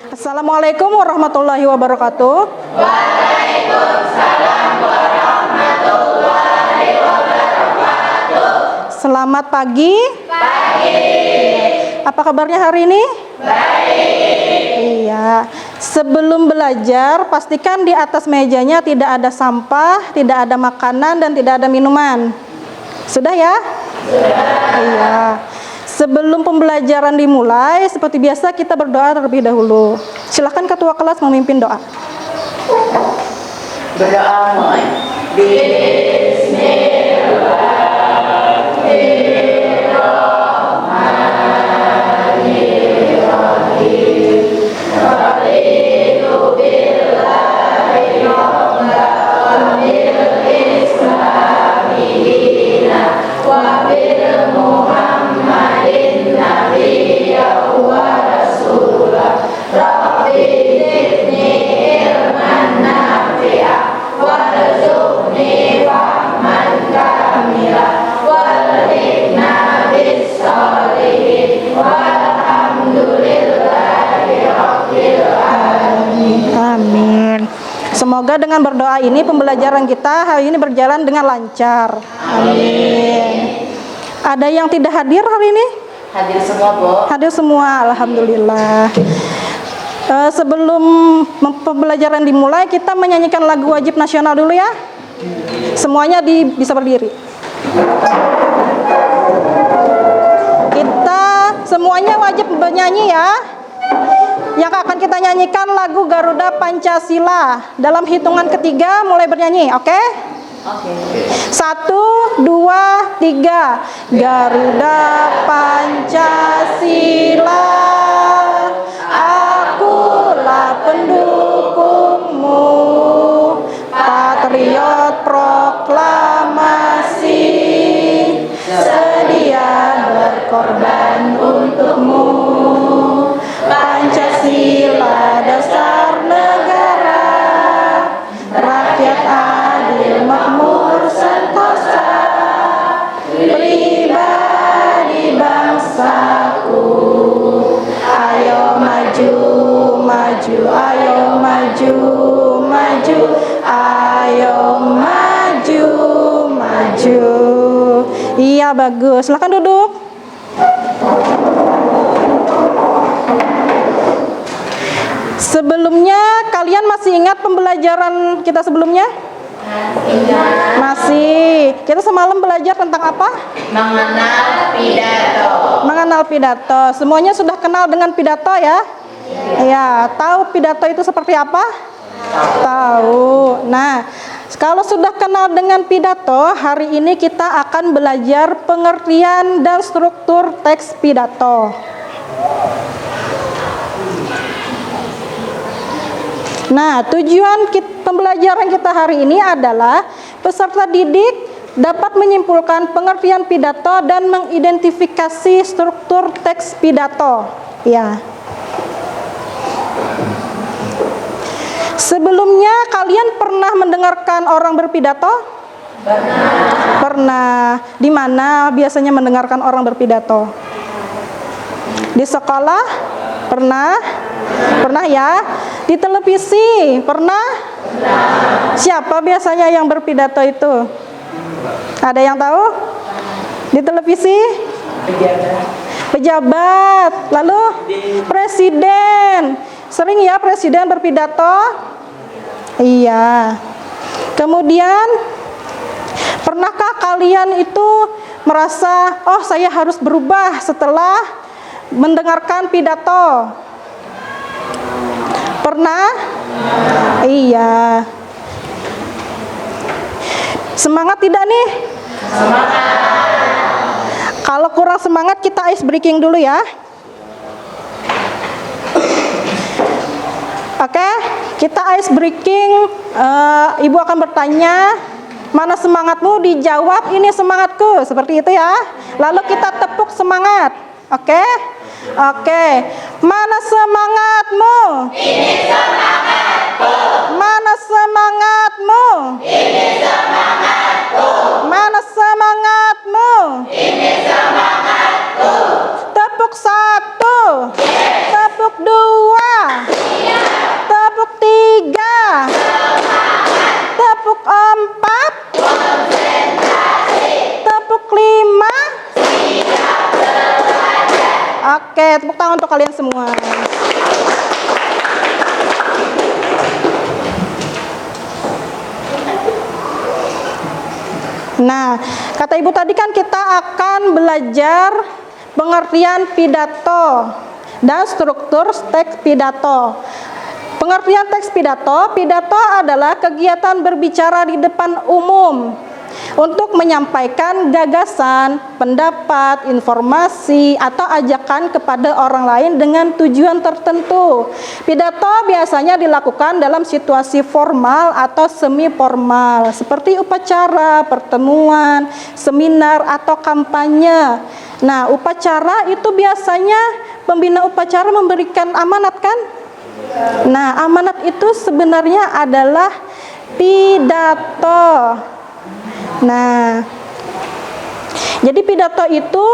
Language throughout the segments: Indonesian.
Assalamualaikum warahmatullahi wabarakatuh. Waalaikumsalam warahmatullahi wabarakatuh. Selamat pagi. Pagi. Apa kabarnya hari ini? Baik. Iya. Sebelum belajar, pastikan di atas mejanya tidak ada sampah, tidak ada makanan, dan tidak ada minuman. Sudah ya? Sudah. Iya. Sebelum pembelajaran dimulai, seperti biasa kita berdoa terlebih dahulu. Silakan ketua kelas memimpin doa. Berdoa mulai. Amin. Semoga dengan berdoa ini pembelajaran kita hari ini berjalan dengan lancar. Amin. Ada yang tidak hadir hari ini? Hadir semua, Bu. Hadir semua, alhamdulillah. Sebelum pembelajaran dimulai, kita menyanyikan lagu wajib nasional dulu ya. Semuanya bisa berdiri. Kita semuanya wajib bernyanyi ya. Yang akan kita nyanyikan lagu Garuda Pancasila. Dalam hitungan ketiga mulai bernyanyi, oke? Oke. 1, 2, 3. Garuda Pancasila, akulah pendukungmu, patriot proklamasi, sedia berkorban untukmu. Pancasila dasar negara, rakyat adil makmur sentosa, pribadi bangsaku. Ayo maju, maju, ayo maju, maju, ayo maju, maju. Iya bagus, silakan duduk. Sebelumnya kalian masih ingat pembelajaran kita sebelumnya? Masih. Kita semalam belajar tentang apa? Mengenal pidato. Mengenal pidato. Semuanya sudah kenal dengan pidato ya? Iya. Tahu pidato itu seperti apa? Tahu. Nah, kalau sudah kenal dengan pidato, hari ini kita akan belajar pengertian dan struktur teks pidato. Nah, tujuan pembelajaran kita hari ini adalah peserta didik dapat menyimpulkan pengertian pidato dan mengidentifikasi struktur teks pidato. Ya. Sebelumnya kalian pernah mendengarkan orang berpidato? Pernah. Di mana biasanya mendengarkan orang berpidato? Di sekolah? Pernah? Pernah ya? Di televisi? Pernah? Siapa biasanya yang berpidato itu? Ada yang tahu? Di televisi? Pejabat. Lalu? Presiden. Sering ya presiden berpidato? Iya. Kemudian, pernahkah kalian itu merasa, oh saya harus berubah setelah mendengarkan pidato? Pernah? Iya. Semangat tidak nih? Semangat. Kalau kurang semangat kita ice breaking dulu ya. Oke, kita ice breaking. Ibu akan bertanya, mana semangatmu? Dijawab, ini semangatku. Seperti itu ya. Lalu kita tepuk semangat. Oke? Oke. Mana semangatmu? Ini semangatku. Mana semangatmu? Ini semangatku. Mana semangatmu? Ini semangatku. Tepuk 1. Tepuk 2. kalian semua. Nah, kata Ibu tadi kan kita akan belajar pengertian pidato dan struktur teks pidato. Pengertian teks pidato, pidato adalah kegiatan berbicara di depan umum untuk menyampaikan gagasan, pendapat, informasi, atau ajakan kepada orang lain dengan tujuan tertentu. Pidato biasanya dilakukan dalam situasi formal atau semi formal, seperti upacara, pertemuan, seminar, atau kampanye. Nah, upacara itu biasanya pembina upacara memberikan amanat kan? Nah, amanat itu sebenarnya adalah pidato. Nah, jadi pidato itu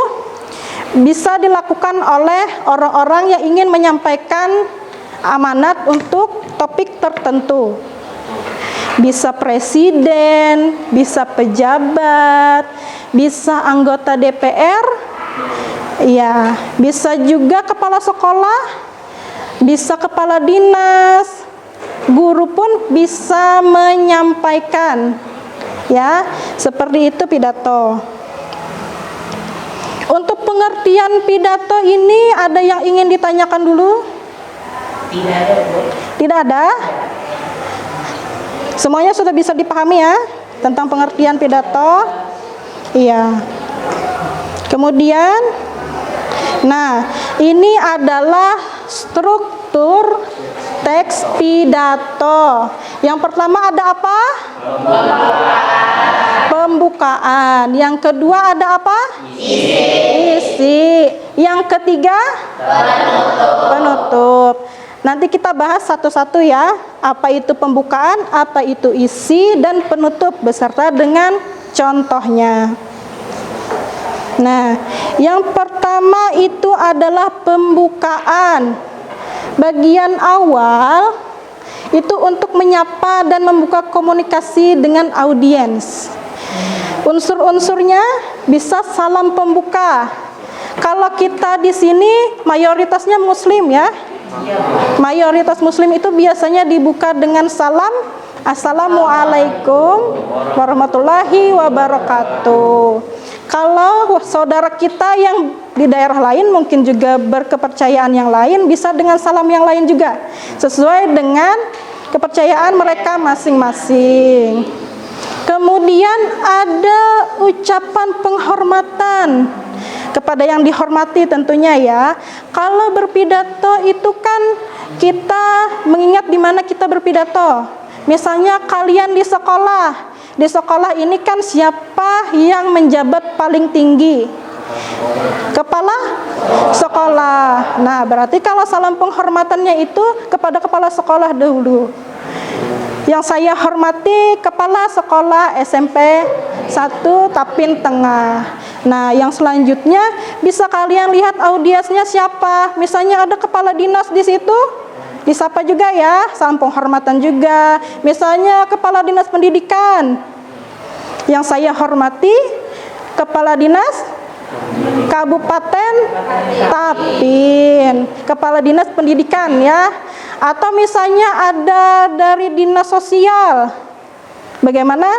bisa dilakukan oleh orang-orang yang ingin menyampaikan amanat untuk topik tertentu. Bisa presiden, bisa pejabat, bisa anggota DPR, ya, bisa juga kepala sekolah, bisa kepala dinas, guru pun bisa menyampaikan, ya, seperti itu pidato. Untuk pengertian pidato ini ada yang ingin ditanyakan dulu? Tidak ada, Bu. Tidak ada? Semuanya sudah bisa dipahami ya tentang pengertian pidato? Iya. Kemudian, nah, ini adalah struktur teks pidato. Yang pertama ada apa? Pembukaan. Yang kedua ada apa? Isi. Yang ketiga? Penutup. Nanti kita bahas satu-satu ya. Apa itu pembukaan, apa itu isi, dan penutup beserta dengan contohnya. Nah, yang pertama itu adalah pembukaan. Bagian awal itu untuk menyapa dan membuka komunikasi dengan audiens. Unsur-unsurnya bisa salam pembuka. Kalau kita di sini mayoritasnya muslim ya. Mayoritas muslim itu biasanya dibuka dengan salam, Assalamualaikum warahmatullahi wabarakatuh. Kalau saudara kita yang di daerah lain mungkin juga berkepercayaan yang lain, bisa dengan salam yang lain juga, sesuai dengan kepercayaan mereka masing-masing. Kemudian ada ucapan penghormatan kepada yang dihormati tentunya ya. Kalau berpidato itu kan kita mengingat di mana kita berpidato. Misalnya kalian di sekolah. Di sekolah ini kan siapa yang menjabat paling tinggi? Kepala sekolah. Nah, berarti kalau salam penghormatannya itu kepada kepala sekolah dahulu. Yang saya hormati kepala sekolah SMP 1 Tapin Tengah. Nah, yang selanjutnya bisa kalian lihat audiensnya siapa. Misalnya ada kepala dinas di situ, disapa juga ya, salam penghormatan juga. Misalnya kepala dinas pendidikan, yang saya hormati kepala dinas Kabupaten Tapin, kepala dinas pendidikan ya. Atau misalnya ada dari dinas sosial, bagaimana?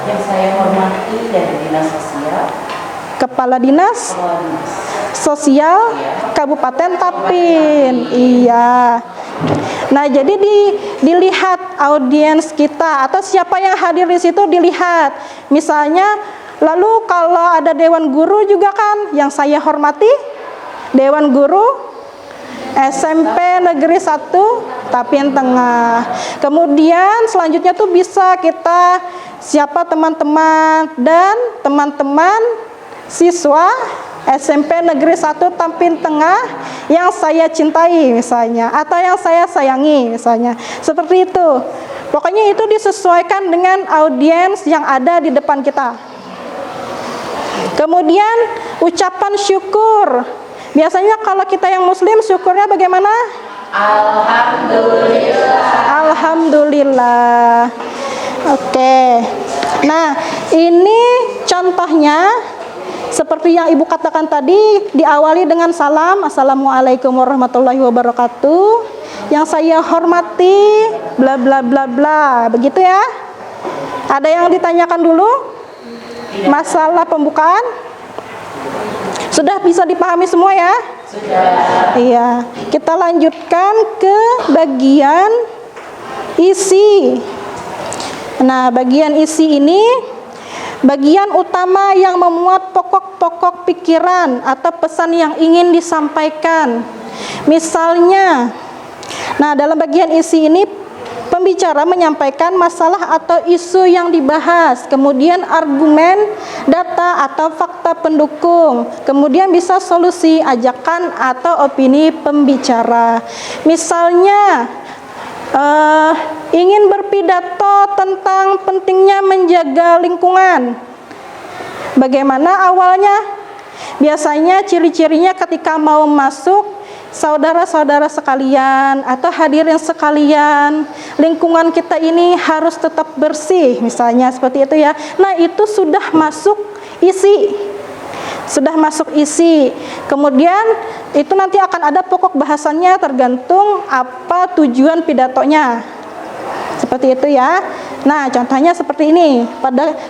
Yang saya hormati dari dinas sosial, kepala dinas sosial Kabupaten Tapin. Iya. Nah, jadi dilihat audiens kita atau siapa yang hadir di situ dilihat. Misalnya, lalu kalau ada dewan guru juga kan yang saya hormati, dewan guru SMP Negeri 1 Tapin Tengah. Kemudian selanjutnya tuh bisa kita siapa teman-teman dan teman-teman siswa SMP Negeri 1 Tapin Tengah yang saya cintai misalnya, atau yang saya sayangi misalnya. Seperti itu. Pokoknya itu disesuaikan dengan audiens yang ada di depan kita. Kemudian ucapan syukur. Biasanya kalau kita yang muslim syukurnya bagaimana? Alhamdulillah. Alhamdulillah. Oke. Nah, ini contohnya Seperti yang Ibu katakan tadi, diawali dengan salam, Assalamualaikum warahmatullahi wabarakatuh. Yang saya hormati, bla bla bla bla. Begitu ya. Ada yang ditanyakan dulu? Masalah pembukaan? Sudah bisa dipahami semua ya? Sudah. Iya. Kita lanjutkan ke bagian isi. Nah, bagian isi ini bagian utama yang memuat pokok-pokok pikiran atau pesan yang ingin disampaikan. Misalnya, nah dalam bagian isi ini pembicara menyampaikan masalah atau isu yang dibahas, kemudian argumen, data atau fakta pendukung, kemudian bisa solusi, ajakan atau opini pembicara. Misalnya, ingin berpidato tentang pentingnya menjaga lingkungan. Bagaimana awalnya? Biasanya ciri-cirinya ketika mau masuk, saudara-saudara sekalian atau hadirin sekalian, lingkungan kita ini harus tetap bersih, misalnya seperti itu ya. Nah, itu sudah masuk isi. Sudah masuk isi. Kemudian itu nanti akan ada pokok bahasannya tergantung apa tujuan pidatonya. Seperti itu ya. Nah, contohnya seperti ini.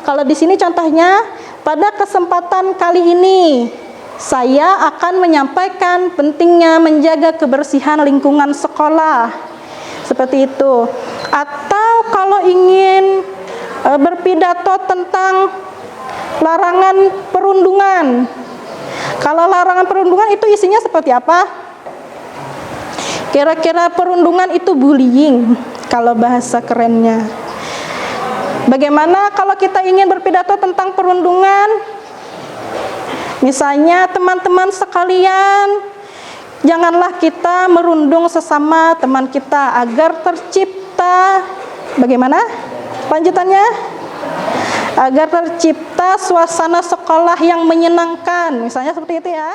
Kalau di sini contohnya, pada kesempatan kali ini saya akan menyampaikan pentingnya menjaga kebersihan lingkungan sekolah. Seperti itu. Atau kalau ingin berpidato tentang larangan perundungan. Kalau larangan perundungan itu isinya seperti apa? Kira-kira perundungan itu bullying kalau bahasa kerennya. Bagaimana kalau kita ingin berpidato tentang perundungan? Misalnya teman-teman sekalian, janganlah kita merundung sesama teman kita agar tercipta bagaimana? Lanjutannya? Agar tercipta suasana sekolah yang menyenangkan, misalnya seperti itu ya.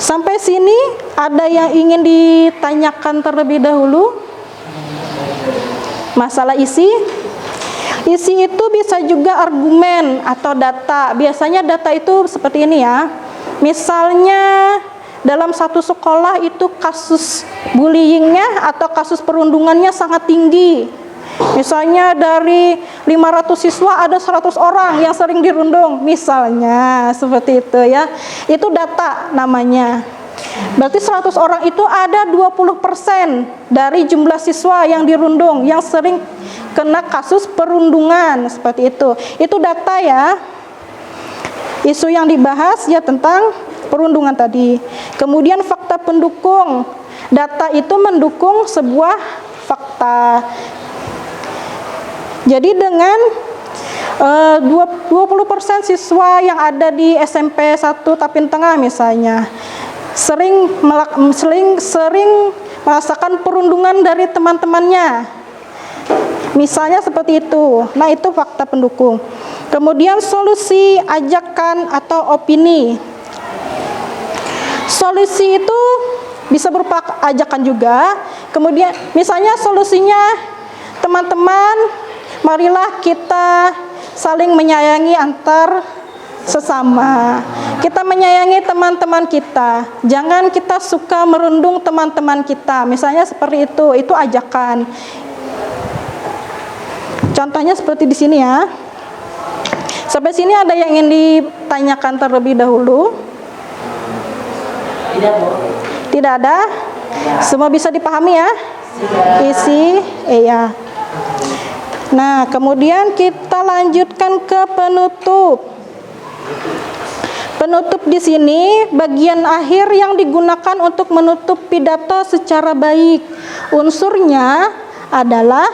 Sampai sini ada yang ingin ditanyakan terlebih dahulu? Masalah isi? Isi itu bisa juga argumen atau data. Biasanya data itu seperti ini ya. Misalnya dalam satu sekolah itu kasus bullyingnya atau kasus perundungannya sangat tinggi. Misalnya dari 500 siswa ada 100 orang yang sering dirundung, misalnya seperti itu ya. Itu data namanya. Berarti 100 orang itu ada 20% dari jumlah siswa yang dirundung yang sering kena kasus perundungan, seperti itu. Itu data ya. Isu yang dibahas ya tentang perundungan tadi. Kemudian fakta pendukung. Data itu mendukung sebuah fakta. Jadi dengan 20% siswa yang ada di SMP 1 Tapin Tengah misalnya sering merasakan perundungan dari teman-temannya. Misalnya seperti itu. Nah, itu fakta pendukung. Kemudian solusi, ajakan atau opini. Solusi itu bisa berupa ajakan juga. Kemudian misalnya solusinya, teman-teman, marilah kita saling menyayangi antar sesama. Kita menyayangi teman-teman kita. Jangan kita suka merundung teman-teman kita. Misalnya seperti itu ajakan. Contohnya seperti di sini ya. Sampai sini ada yang ingin ditanyakan terlebih dahulu? Tidak, Bu. Tidak ada? Semua bisa dipahami ya? Isi, iya. Nah, kemudian kita lanjutkan ke penutup. Penutup di sini bagian akhir yang digunakan untuk menutup pidato secara baik. Unsurnya adalah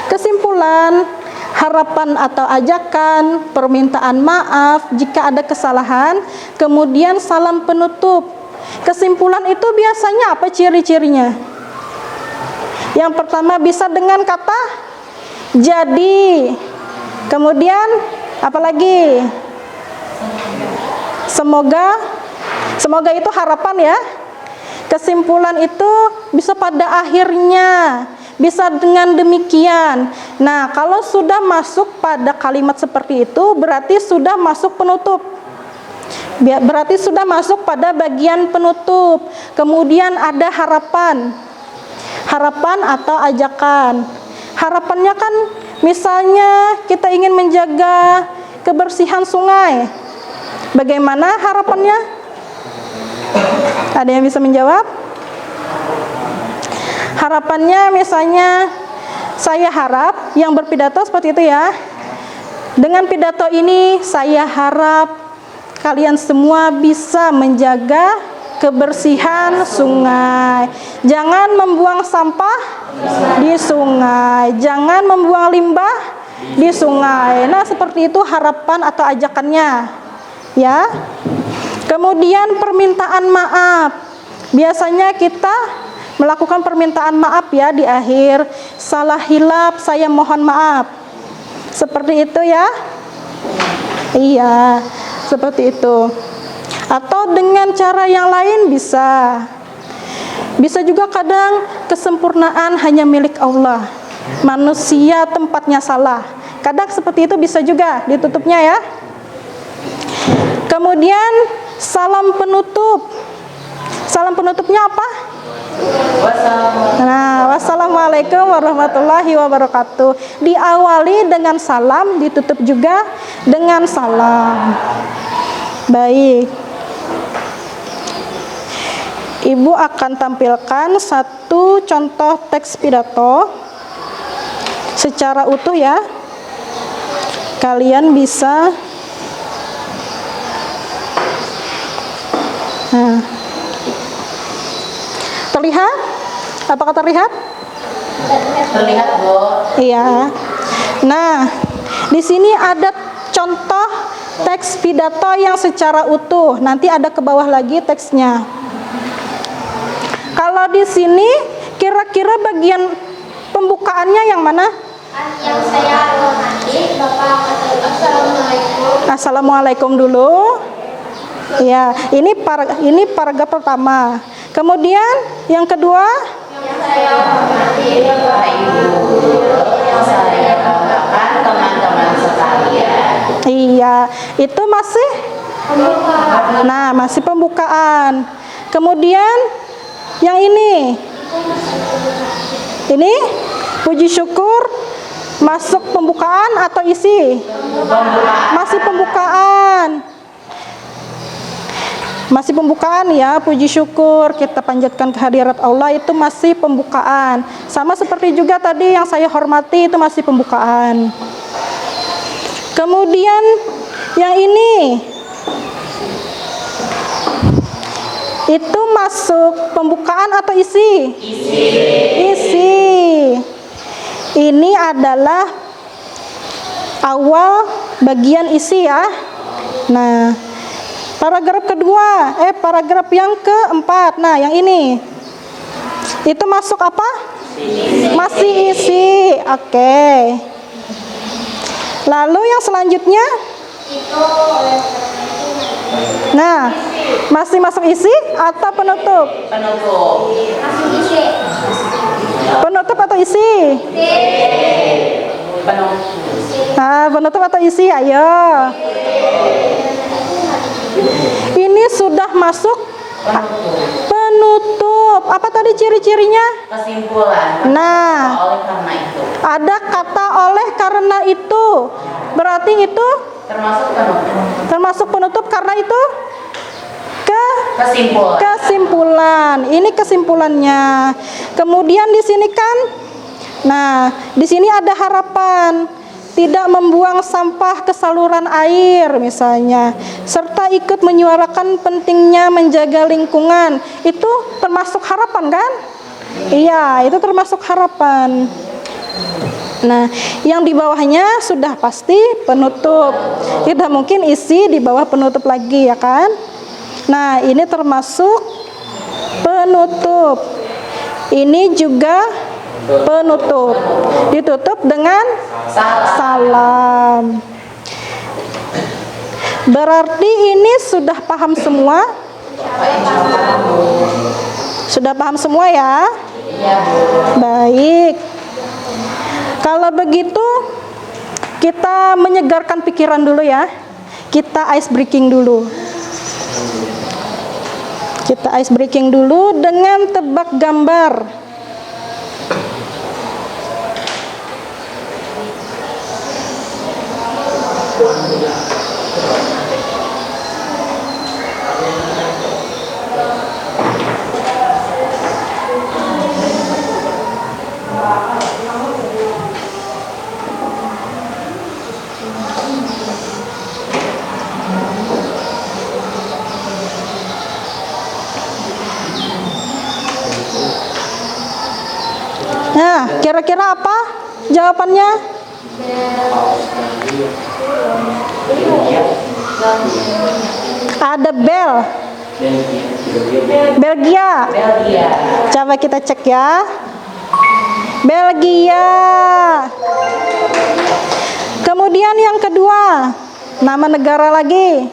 kesimpulan, harapan atau ajakan, permintaan maaf jika ada kesalahan, kemudian salam penutup. Kesimpulan itu biasanya apa ciri-cirinya? Yang pertama bisa dengan kata jadi, kemudian apalagi? Semoga itu harapan ya. Kesimpulan itu bisa pada akhirnya. Bisa dengan demikian. Nah, kalau sudah masuk pada kalimat seperti itu, berarti sudah masuk penutup. Berarti sudah masuk pada bagian penutup. Kemudian ada harapan. Harapan atau ajakan. Harapannya kan misalnya kita ingin menjaga kebersihan sungai. Bagaimana harapannya? Ada yang bisa menjawab? Harapannya misalnya saya harap yang berpidato seperti itu ya. Dengan pidato ini saya harap kalian semua bisa menjaga kebersihan sungai. Jangan membuang sampah di sungai. Jangan membuang limbah di sungai. Nah, seperti itu harapan atau ajakannya. Ya. Kemudian permintaan maaf. Biasanya kita melakukan permintaan maaf ya di akhir. Salah hilap, saya mohon maaf. Seperti itu ya. Iya, seperti itu. Atau dengan cara yang lain bisa. Bisa juga kadang kesempurnaan hanya milik Allah. Manusia tempatnya salah. Kadang seperti itu bisa juga ditutupnya ya. Kemudian salam penutup. Salam penutupnya apa? Nah, wassalamualaikum warahmatullahi wabarakatuh. Diawali dengan salam, ditutup juga dengan salam. Baik. Ibu akan tampilkan satu contoh teks pidato secara utuh ya. Kalian bisa terlihat? Apakah terlihat? Terlihat, Bu. Iya. Nah, di sini ada contoh teks pidato yang secara utuh. Nanti ada ke bawah lagi teksnya. Kalau di sini kira-kira bagian pembukaannya yang mana? Yang saya hormati Bapak, assalamualaikum. Assalamualaikum dulu. Ya, ini paragraf pertama. Kemudian yang kedua, Yang saya hormati Bapak Ibu guru, yang saya banggakan teman-teman sekalian. iya, itu masih Pembukaan. nah, masih pembukaan. Kemudian yang ini puji syukur masuk pembukaan atau isi? Masih pembukaan. Masih pembukaan ya, puji syukur kita panjatkan kehadirat Allah itu masih pembukaan. Sama seperti juga tadi yang saya hormati itu masih pembukaan. Kemudian yang ini itu masuk pembukaan atau isi? Isi. Ini adalah awal bagian isi ya. Nah, paragraf kedua, paragraf yang keempat. Nah, yang ini. Itu masuk apa? Masih isi. Oke. Lalu yang selanjutnya? Itu oleh Nah, masih masuk isi atau penutup? Penutup. masih isi. Penutup atau isi? Penutup. Nah, penutup atau isi? Ayo. Ini sudah masuk penutup. Apa tadi ciri-cirinya? Kesimpulan. Nah, Oleh karena itu. ada kata oleh karena itu. Berarti itu Termasuk penutup. termasuk penutup karena itu Kesimpulan. kesimpulan. Ini kesimpulannya. Kemudian di sini kan, nah, di sini ada harapan tidak membuang sampah ke saluran air misalnya, serta ikut menyuarakan pentingnya menjaga lingkungan. Itu termasuk harapan kan? Iya, itu termasuk harapan. Nah, yang di bawahnya sudah pasti penutup. Tidak mungkin isi di bawah penutup lagi ya kan? Nah, ini termasuk penutup. Ini juga penutup. Ditutup dengan salam. Berarti ini sudah paham semua? Sudah paham semua ya? Iya, Bu. Baik. Kalau begitu, kita menyegarkan pikiran dulu ya. Kita ice breaking dulu. Kita ice breaking dulu dengan tebak gambar. Nah, kira-kira apa jawabannya? Ada bel. Belgia. Belgia. Coba kita cek ya. Belgia. Kemudian yang kedua, nama negara lagi.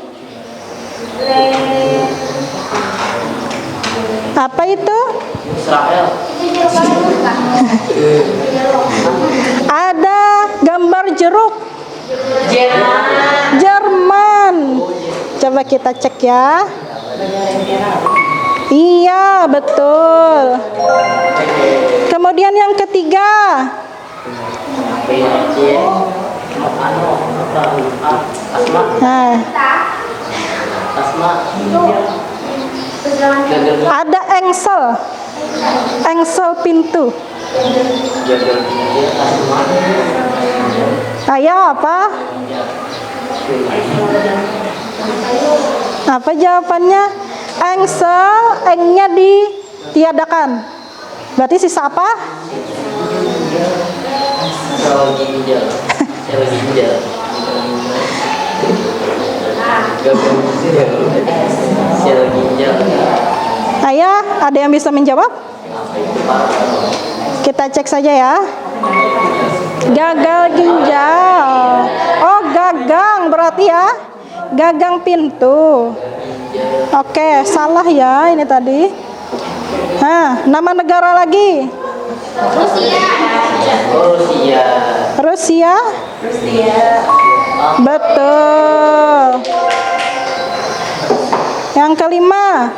Apa itu? Israel. Ada gambar jeruk. Jerman. Jerman. Coba kita cek ya. Iya, betul. Kemudian yang ketiga. Nah, ada engsel. Engsel pintu. Ayo apa? Apa jawabannya? Engsel, engnya ditiadakan. Berarti sisa apa? Ayah, ada yang bisa menjawab? Kita cek saja ya. Gagal ginjal. Oh, gagang berarti ya. Gagang pintu. Oke, salah ya ini tadi. Nah, nama negara lagi. Rusia. Betul. Yang kelima.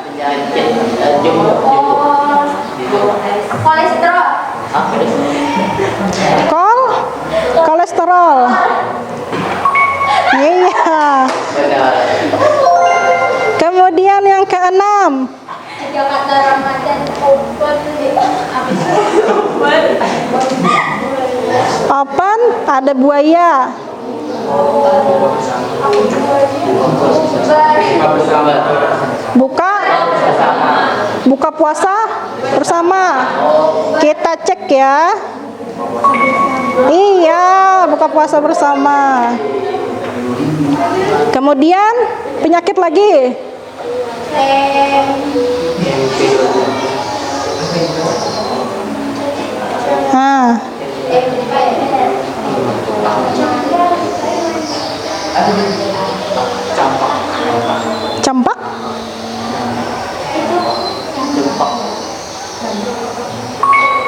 Kolesterol. Iya. Kemudian yang keenam. Open, ada buaya. Buka puasa bersama. Kita cek ya. Iya, buka puasa bersama. Kemudian penyakit lagi. Nah. Campak?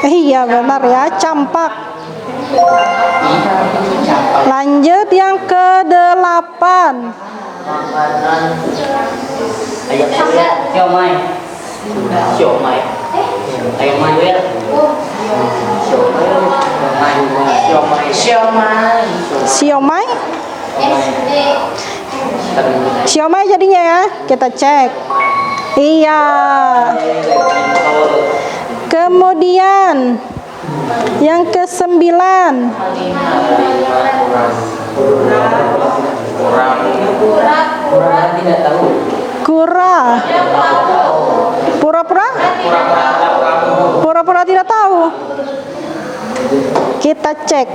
Iya benar ya, campak. Lanjut yang ke-8. Ayam siomay. Siomay. Ayam manuel. Siomay? Siomay jadinya ya, kita cek. Iya. Kemudian yang ke-9. Kura. Pura-pura? Pura-pura tidak tahu. Kita cek.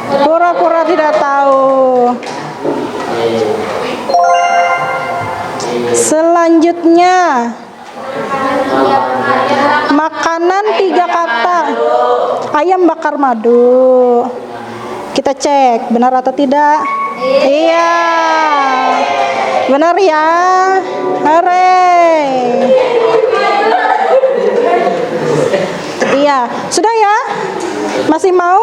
Pura-pura tidak tahu. Selanjutnya, makanan 3 kata. Ayam bakar madu. Kita cek benar atau tidak. Iya, benar ya. Hore. Ya, sudah ya? Masih mau?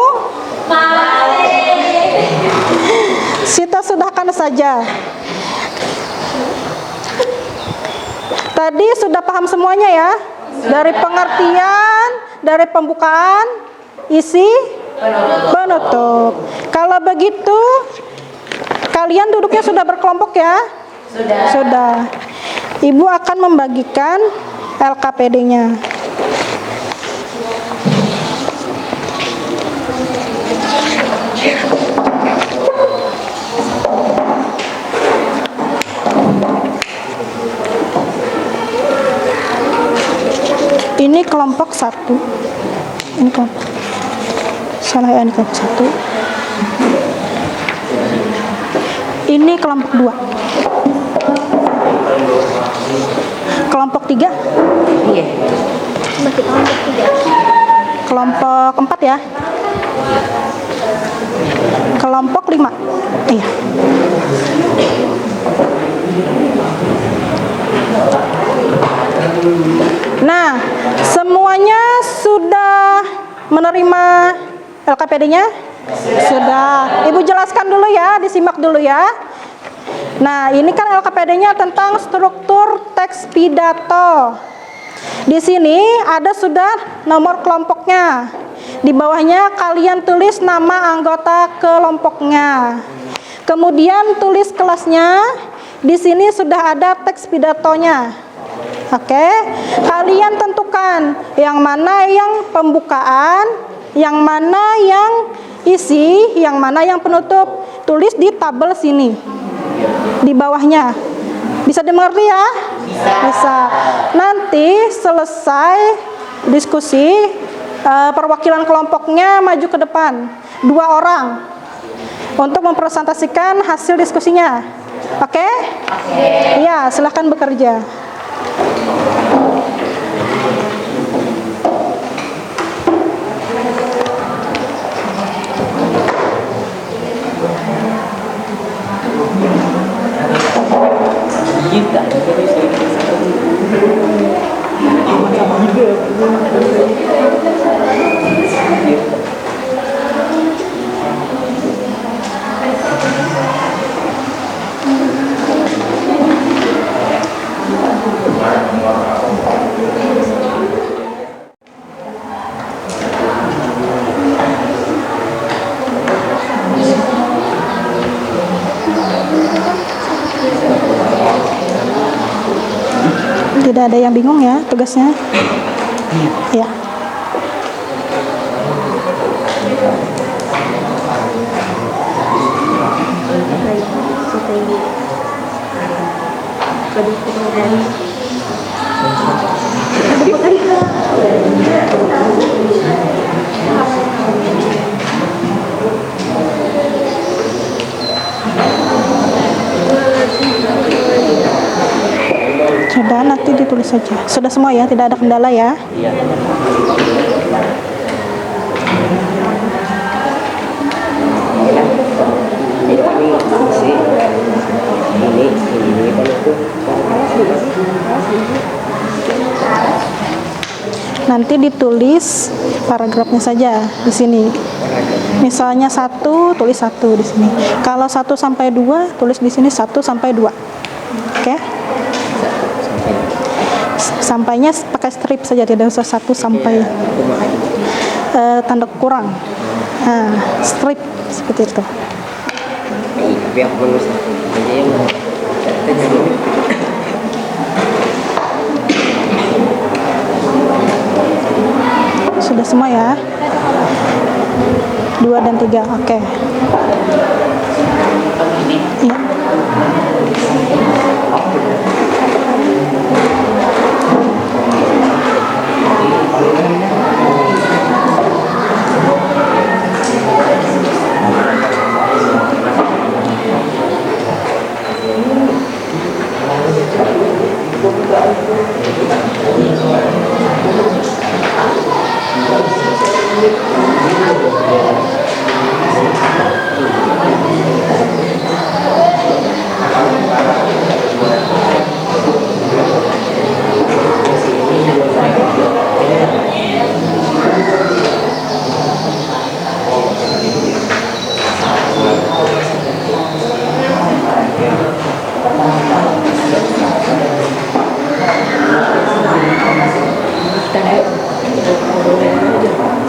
Kita sudahkan saja. Tadi sudah paham semuanya ya? Dari pengertian, dari pembukaan, isi, penutup. Kalau begitu, kalian duduknya sudah berkelompok ya? Sudah. Ibu akan membagikan LKPD-nya. Ini kelompok 1. Ini kelompok. Salah ya, ini kelompok 1. Ini kelompok 2. Kelompok 3? Iya. Kelompok 4 ya? Kelompok 5? Iya. Nah, semuanya sudah menerima LKPD-nya? Sudah. Ibu jelaskan dulu ya, disimak dulu ya. Nah, ini kan LKPD-nya tentang struktur teks pidato. Di sini ada sudah nomor kelompoknya. Di bawahnya kalian tulis nama anggota kelompoknya. Kemudian tulis kelasnya. Di sini sudah ada teks pidatonya. Oke, kalian tentukan yang mana yang pembukaan, yang mana yang isi, yang mana yang penutup. Tulis di tabel sini, di bawahnya. Bisa dimengerti ya? Bisa. Nanti selesai diskusi, perwakilan kelompoknya maju ke depan, 2 orang, untuk mempresentasikan hasil diskusinya. Oke? Iya, silahkan bekerja. Tidak ada yang bingung ya tugasnya? Ya. Sudah, nanti ditulis saja. Sudah semua ya, tidak ada kendala ya? Iya. Nanti ditulis paragrafnya saja di sini. Misalnya 1, tulis 1 di sini. Kalau 1 sampai 2, tulis di sini 1 sampai 2. Oke? Sampainya pakai strip saja, tidak usah 1 sampai tanda kurang. Nah, strip seperti itu. Sudah semua ya? 2 dan 3, oke. Iya.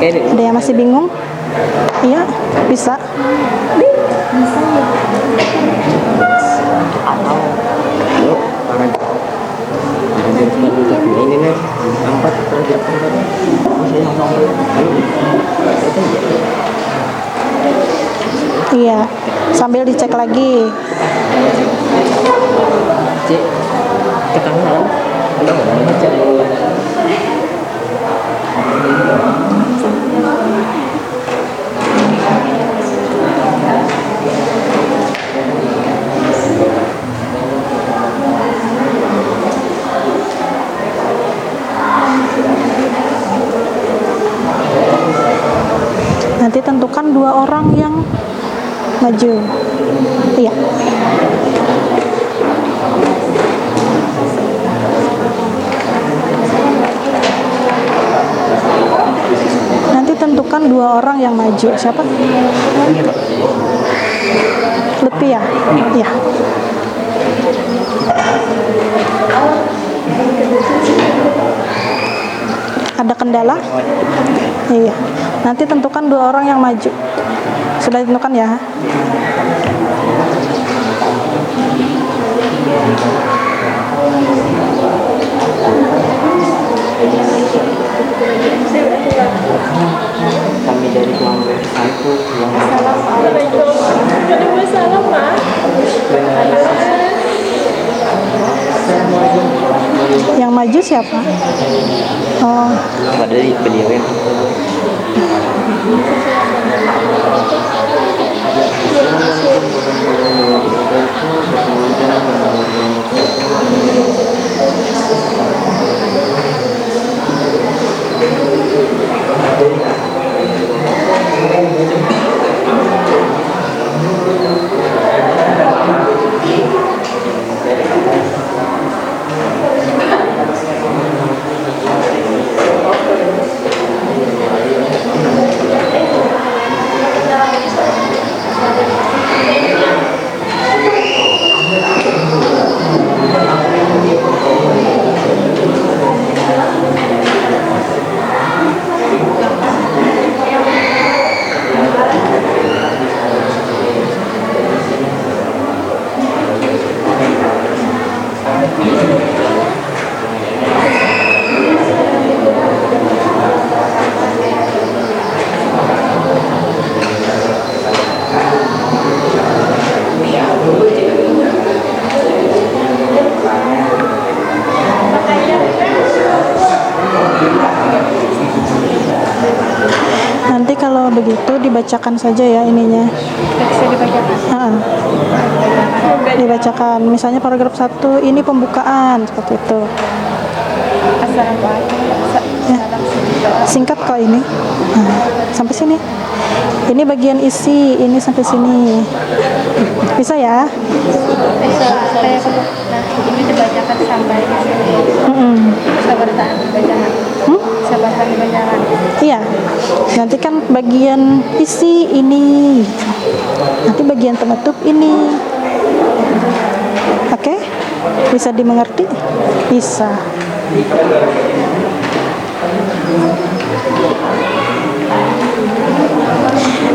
Ada yang masih bingung? Iya, bisa. Ini nih 4 paragraf 4. Iya, sambil dicek lagi. Cek ke kanan. Udah nggak baca. Nanti tentukan 2 orang yang maju. Iya. Nanti tentukan 2 orang yang maju. Siapa? Lutfi ya? Iya. Ada kendala? Iya. Nanti tentukan 2 orang yang maju. Sudah ditentukan ya? Kami dari kelompok 1 yang Yang maju siapa? Oh, ada di beliau yang nanti kalau begitu dibacakan saja ya ininya. Dibacakan. Misalnya paragraf 1 ini pembukaan seperti itu. Ya. Singkat kok ini. Nah, sampai sini. Ini bagian isi, ini sampai sini. Bisa ya? Bisa. Ini dibacakan sampai sabar tahan dibacakan. Sabar tahan dibacakan. Iya. Nanti kan bagian isi ini. Nanti bagian penutup ini. Oke? Bisa dimengerti? Bisa.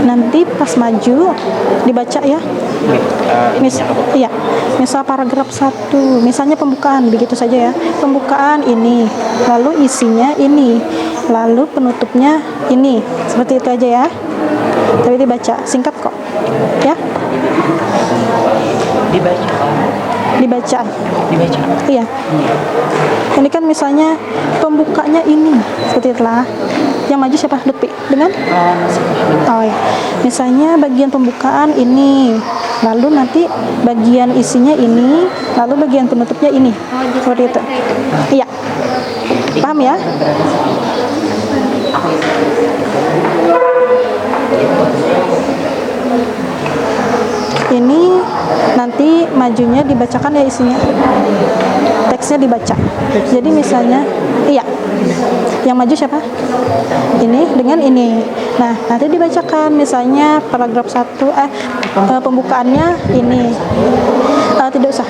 Nanti pas maju dibaca ya. Iya. Misal paragraf 1, misalnya pembukaan, begitu saja ya. Pembukaan ini, lalu isinya ini, lalu penutupnya ini. Seperti itu aja ya. Tapi dibaca, singkat kok. Ya. Dibaca. Iya. Ini kan misalnya pembukanya ini, seperti itulah. Yang maju siapa? Lutfi dengan? Oh ya. Misalnya bagian pembukaan ini, lalu nanti bagian isinya ini, lalu bagian penutupnya ini. Seperti itu. Iya. Paham ya? Ini nanti majunya dibacakan ya isinya. Teksnya dibaca. Jadi misalnya, iya. Yang maju siapa? Ini dengan ini. Nah, nanti dibacakan misalnya paragraf 1 pembukaannya ini. Tidak usah.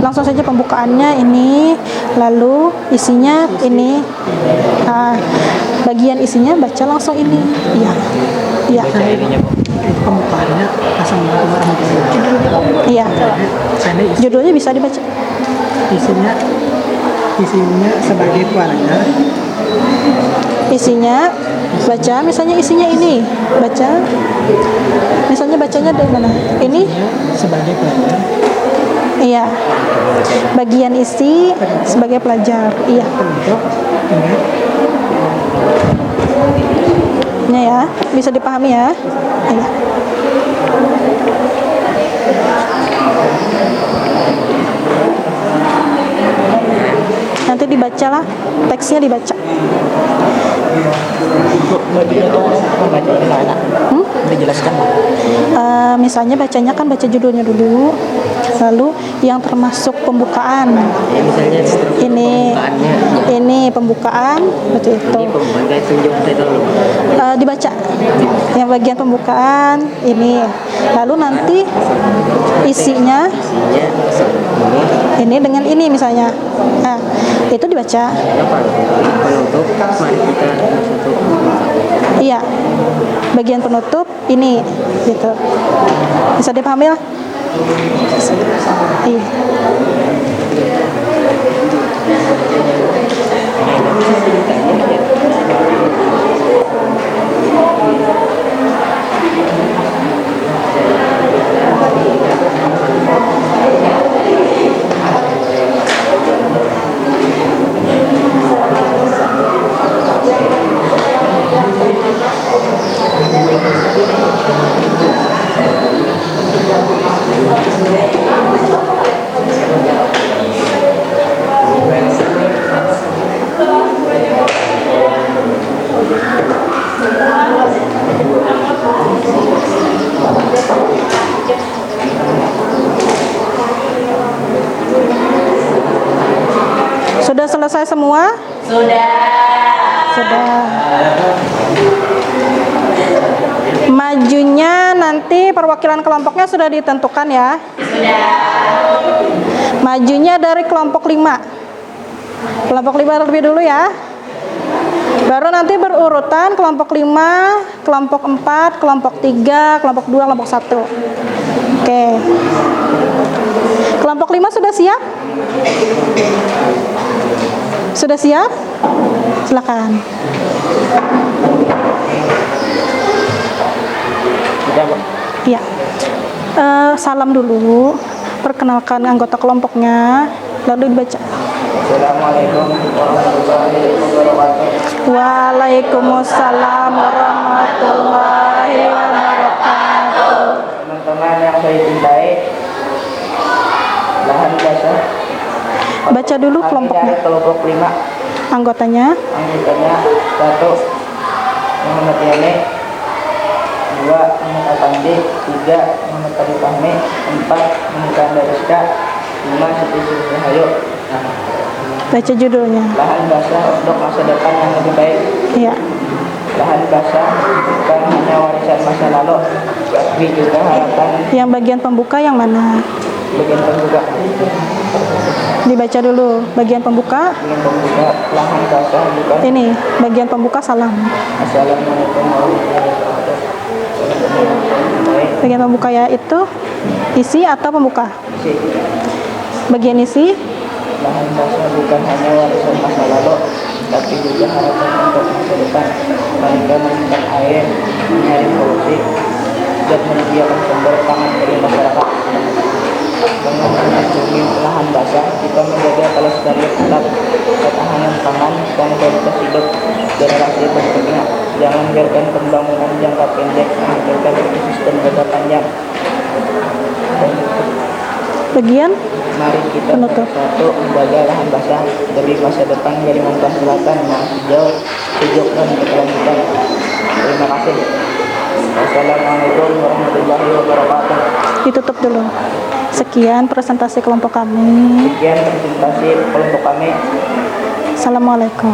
Langsung saja pembukaannya ini, lalu isinya ini. Bagian isinya baca langsung ini. Iya. Iya. Baca ininya Bu. Pembukaannya Assalamualaikum warahmatullahi wabarakatuh. Iya. Sana Judulnya bisa dibaca. isinya sebagai pelajar. Isinya baca, misalnya isinya ini. Baca. Misalnya bacanya dari mana? Ini? Sebagai pelajar. Iya. Bagian isi sebagai pelajar. Iya. Untuk ingat Ini ya, bisa dipahami ya. Iya. Nanti dibacalah, teksnya dibaca. Bajunya tuh baca gimana? Dijelaskan Pak. Misalnya bacanya kan baca judulnya dulu, lalu yang termasuk pembukaan. Ya misalnya struktur Ini, pembukaannya. ini pembukaan, betul itu. Ini pembukaan kayak tunjuk saya dulu. Dibaca yang bagian pembukaan ini, lalu nanti isinya Isinya ini dengan ini misalnya, nah itu dibaca. apa? Penutup. Mari kita satu. Iya, bagian penutup ini gitu, bisa dipahami lah. Iya. Sudah selesai semua? Sudah. Majunya nanti perwakilan kelompoknya sudah ditentukan ya? Majunya dari kelompok 5. Kelompok 5 terlebih dulu ya. Baru nanti berurutan kelompok 5, kelompok 4, kelompok 3, kelompok 2, kelompok 1. Oke. Kelompok 5 sudah siap? Sudah siap? Silakan. Sudah Pak. Iya. Salam dulu. Perkenalkan anggota kelompoknya, lalu dibaca. Assalamualaikum warahmatullahi wabarakatuh. Waalaikumsalam warahmatullahi wabarakatuh. Teman-teman yang saya cintai, lahan basah. Baca dulu Kami kelompoknya. dari kelompok 5, Anggotanya. anggotanya 1 Muhammad Yani, 2 Muhammad Apandi, 3 Muhammad Adi Fahmi, 4 Muhammad Anda Rizka, 5 Siti Suhayo. Baca judulnya. Lahan basah untuk masa depan yang lebih baik. Iya. Lahan basah bukan hanya warisan masa lalu, tapi juga harapan. Yang bagian pembuka yang mana? Bagian pembuka, Dibaca dulu. Bagian pembuka. bagian pembuka lahan basah bukan. Ini bagian pembuka salam. Assalamualaikum warahmatullahi wabarakatuh. Baik, Bagian pembuka ya itu isi atau pembuka? isi. Bagian isi. Lahan basah bukan hanya warisan masa lalu, tapi juga harapan untuk masa depan. Mereka menemukan air, mencari solusi, dan menyediakan sumber pangan bagi masyarakat. Dengan melindungi lahan basah, kita menjaga kelestarian alam, ketahanan pangan, dan kualitas hidup generasi berikutnya. Jangan biarkan pembangunan jangka pendek menghancurkan ekosistem jangka panjang. Dan Bagian mari kita penutup. satu menjaga lahan basah demi masa depan Kalimantan Selatan yang hijau, sejuk dan berkelanjutan. Terima kasih. Wassalamualaikum warahmatullahi wabarakatuh. Ditutup dulu. Sekian presentasi kelompok kami. Sekian presentasi kelompok kami. Assalamualaikum.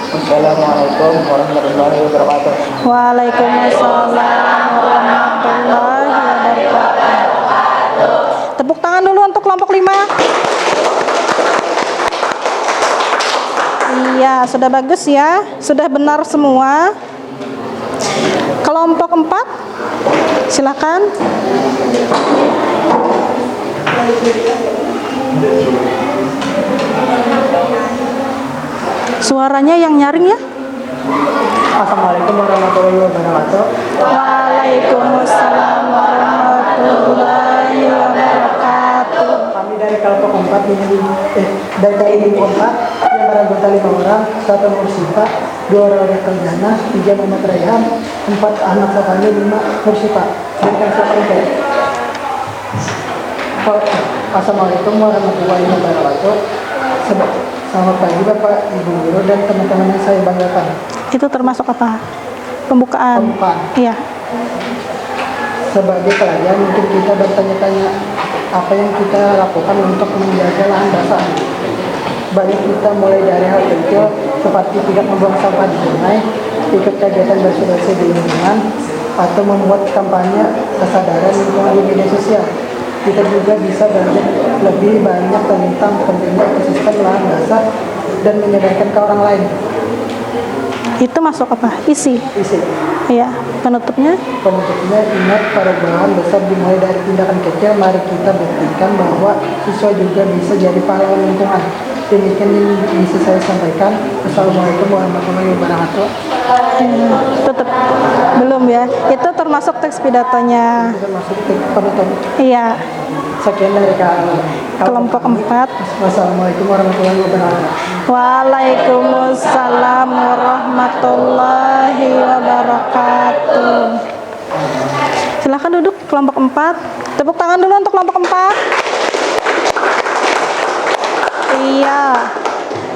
Wassalamualaikum warahmatullahi wabarakatuh. Waalaikumsalam warahmatullahi wabarakatuh. Tepuk tangan dulu untuk kelompok 5. Iya, sudah bagus ya. Sudah benar semua. Kelompok 4, silakan. Suaranya yang nyaring ya. Assalamualaikum warahmatullahi wabarakatuh. Waalaikumsalam warahmatullahi wabarakatuh. Kami dari kelompok 4 dari KID 4 yang beranggota 5 orang, 1 Mursifa, 2 orang Rekaldana, 3 Muhammad Rayhan, 4 anak kami, 5 Mursifa. Dari kelompok 4. Assalamualaikum warahmatullahi wabarakatuh. Selamat pagi Bapak, Ibu Guru, dan teman-teman yang saya banggakan. Itu termasuk apa? Pembukaan. Iya. Sebagai pelajar mungkin kita bertanya-tanya apa yang kita lakukan untuk menjaga lahan basah. Banyak kita mulai dari hal kecil seperti tidak membuang sampah di sungai, ikut kegiatan bersih-bersih di lingkungan, atau membuat kampanye kesadaran lingkungan di media sosial. Kita juga bisa belajar lebih banyak tentang pentingnya ekosistem lahan basah dan menyadarkan ke orang lain. Itu masuk apa? Isi. Iya. Penutupnya? Penutupnya, ingat perubahan besar dimulai dari tindakan kecil. Mari kita buktikan bahwa siswa juga bisa jadi pahlawan lingkungan. Demikian yang bisa saya sampaikan. Assalamualaikum warahmatullahi wabarakatuh. Tutup. Belum ya. Itu termasuk teks pidatonya. Itu termasuk penutup. Iya. Sekian dari Kelompok 4. Wassalamualaikum warahmatullahi wabarakatuh. Waalaikumsalam warahmatullahi wabarakatuh. Silahkan duduk kelompok 4. Tepuk tangan dulu untuk kelompok 4. Iya.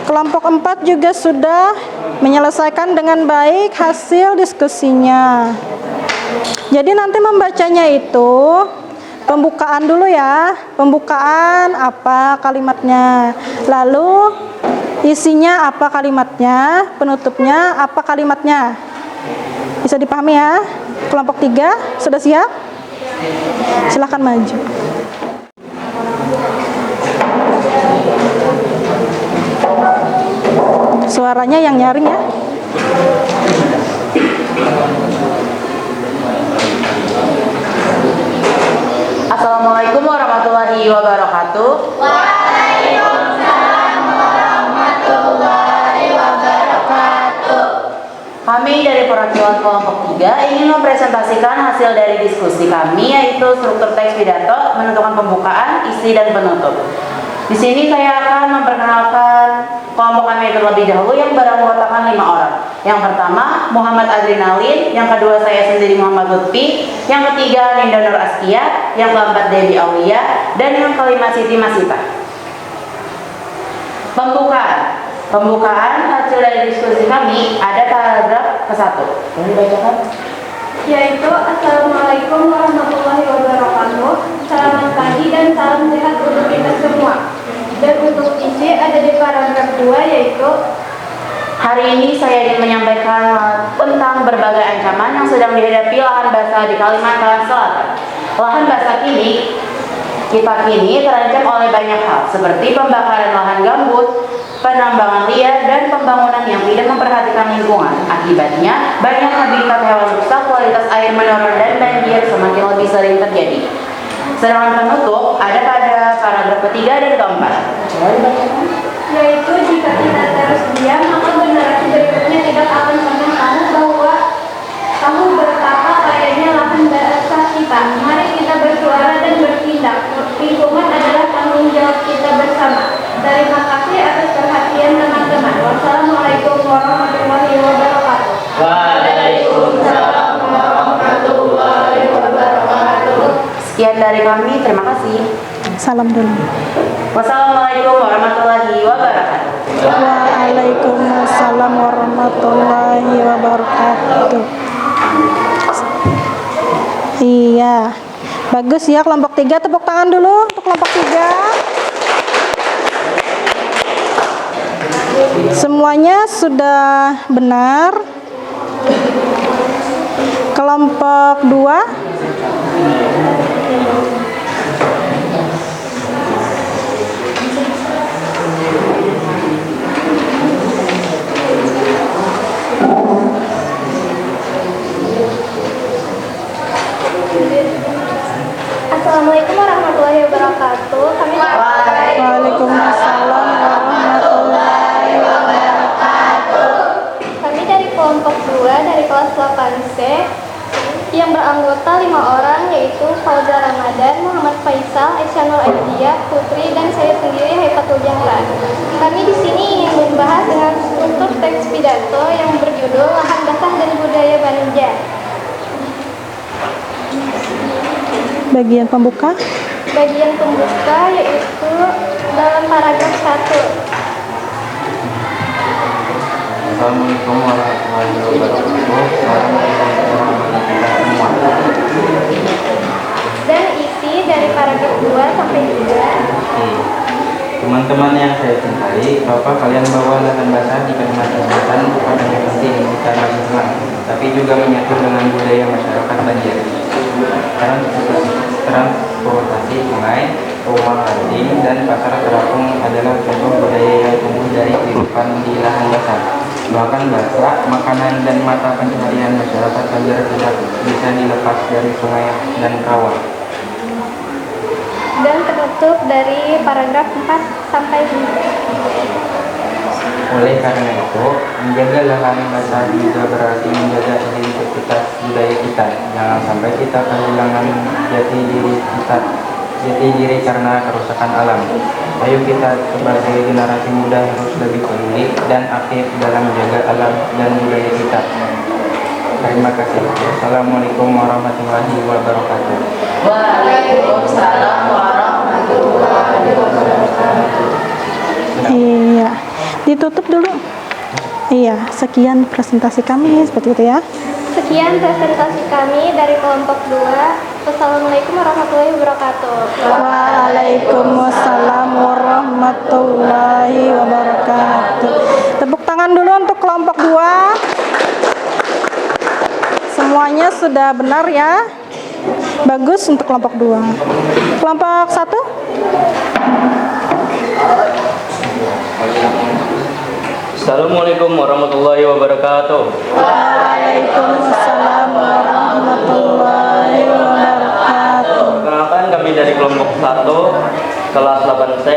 Kelompok 4 juga sudah menyelesaikan dengan baik hasil diskusinya. Jadi nanti membacanya itu pembukaan dulu ya. Pembukaan apa kalimatnya. Lalu isinya apa kalimatnya, penutupnya apa kalimatnya. Bisa dipahami ya? Kelompok 3 sudah siap? Silahkan maju. Suaranya yang nyaring ya. Assalamualaikum warahmatullahi wabarakatuh. Waalaikumsalam warahmatullahi wabarakatuh. Kami dari perwakilan kelompok 3 ingin mempresentasikan hasil dari diskusi kami, yaitu struktur teks pidato, menentukan pembukaan, isi, dan penutup. Di sini saya akan memperkenalkan kelompok kami terlebih dahulu yang beranggotakan 5 orang. Yang pertama Muhammad Adrinalin, yang kedua saya sendiri Muhammad Lutfi, yang ketiga Ninda Nur Askia, yang keempat Debbie Aulia, dan yang kelima Siti Masita. Pembukaan hasil dari diskusi kami ada paragraf ke-1. Boleh dibacakan? Yaitu Assalamualaikum warahmatullahi wabarakatuh. Selamat pagi dan salam sehat untuk kita semua. Dan untuk isi ada di paragraf 2, yaitu hari ini saya ingin menyampaikan tentang berbagai ancaman yang sedang dihadapi lahan basah di Kalimantan Selatan. Lahan basah kita kini terancam oleh banyak hal, seperti pembakaran lahan gambut, penambangan liar, dan pembangunan yang tidak memperhatikan lingkungan. Akibatnya, banyak habitat hewan rusak, kualitas air menurun, dan banjir semakin lebih sering terjadi. Sedangkan penutup ada pada paragraf ketiga dan keempat. yaitu jika kita terus diam, maka generasi berikutnya tidak akan pernah tahu bahwa kamu betapa kayanya lahan basah kita. Mari kita bersuara dan bertindak. Lingkungan adalah tanggung jawab kita bersama. Terima kasih atas perhatian teman-teman. Wassalamualaikum warahmatullahi wabarakatuh. Waalaikumsalam warahmatullahi wabarakatuh. Sekian dari kami, terima kasih. Salam dulu. Wassalamualaikum warahmatullahi wabarakatuh. Waalaikumsalam warahmatullahi wabarakatuh. Iya. Bagus ya kelompok 3, tepuk tangan dulu untuk kelompok 3. Semuanya sudah benar. Kelompok 2. anggota 5 orang, yaitu Fauza Ramadan, Muhammad Faisal, Aisyah Aidiah, Putri, dan saya sendiri Haifatul Jahran. Kami di sini ingin membahas dengan struktur teks pidato yang berjudul Lahan Basah dan Budaya Banjar. Bagian pembuka. Bagian pembuka yaitu dalam paragraf 1. Assalamualaikum warahmatullahi wabarakatuh. Salam sejahtera bagi kita semua. Dan isi dari paragraf 2 sampai 3. Teman-teman yang saya cintai, Bapak kalian bawa lahan basah di Kalimantan Selatan bukannya penting bukan lagi senang, tapi juga menyatu dengan budaya masyarakat Banjar. Transportasi sungai, rumah kanting, dan pasar terapung adalah contoh budaya yang tumbuh dari kehidupan di lahan basah. Bahkan bahasa, makanan, dan mata pencaharian masyarakat Banjar tidak bisa dilepas dari sungai dan rawa. Dan tertutup dari paragraf 4 sampai 5. Oleh karena itu, menjaga lahan basah juga berarti menjaga identitas budaya kita. Jangan sampai kita kehilangan jati diri karena kerusakan alam. Ayo kita sebagai generasi muda harus lebih peduli dan aktif dalam menjaga alam dan budaya kita. Terima kasih. Assalamualaikum warahmatullahi wabarakatuh. Waalaikumsalam warahmatullahi wabarakatuh. Iya, ditutup dulu. Iya, sekian presentasi kami seperti itu ya. Sekian presentasi kami dari kelompok 2. Wassalamualaikum warahmatullahi wabarakatuh. Waalaikumsalam warahmatullahi wabarakatuh. Tepuk tangan dulu untuk kelompok 2. Semuanya sudah benar ya. Bagus untuk kelompok 2. Kelompok 1. Assalamualaikum warahmatullahi wabarakatuh. Waalaikumsalam warahmatullahi wabarakatuh. Perkenalkan, kami dari kelompok 1 kelas 8C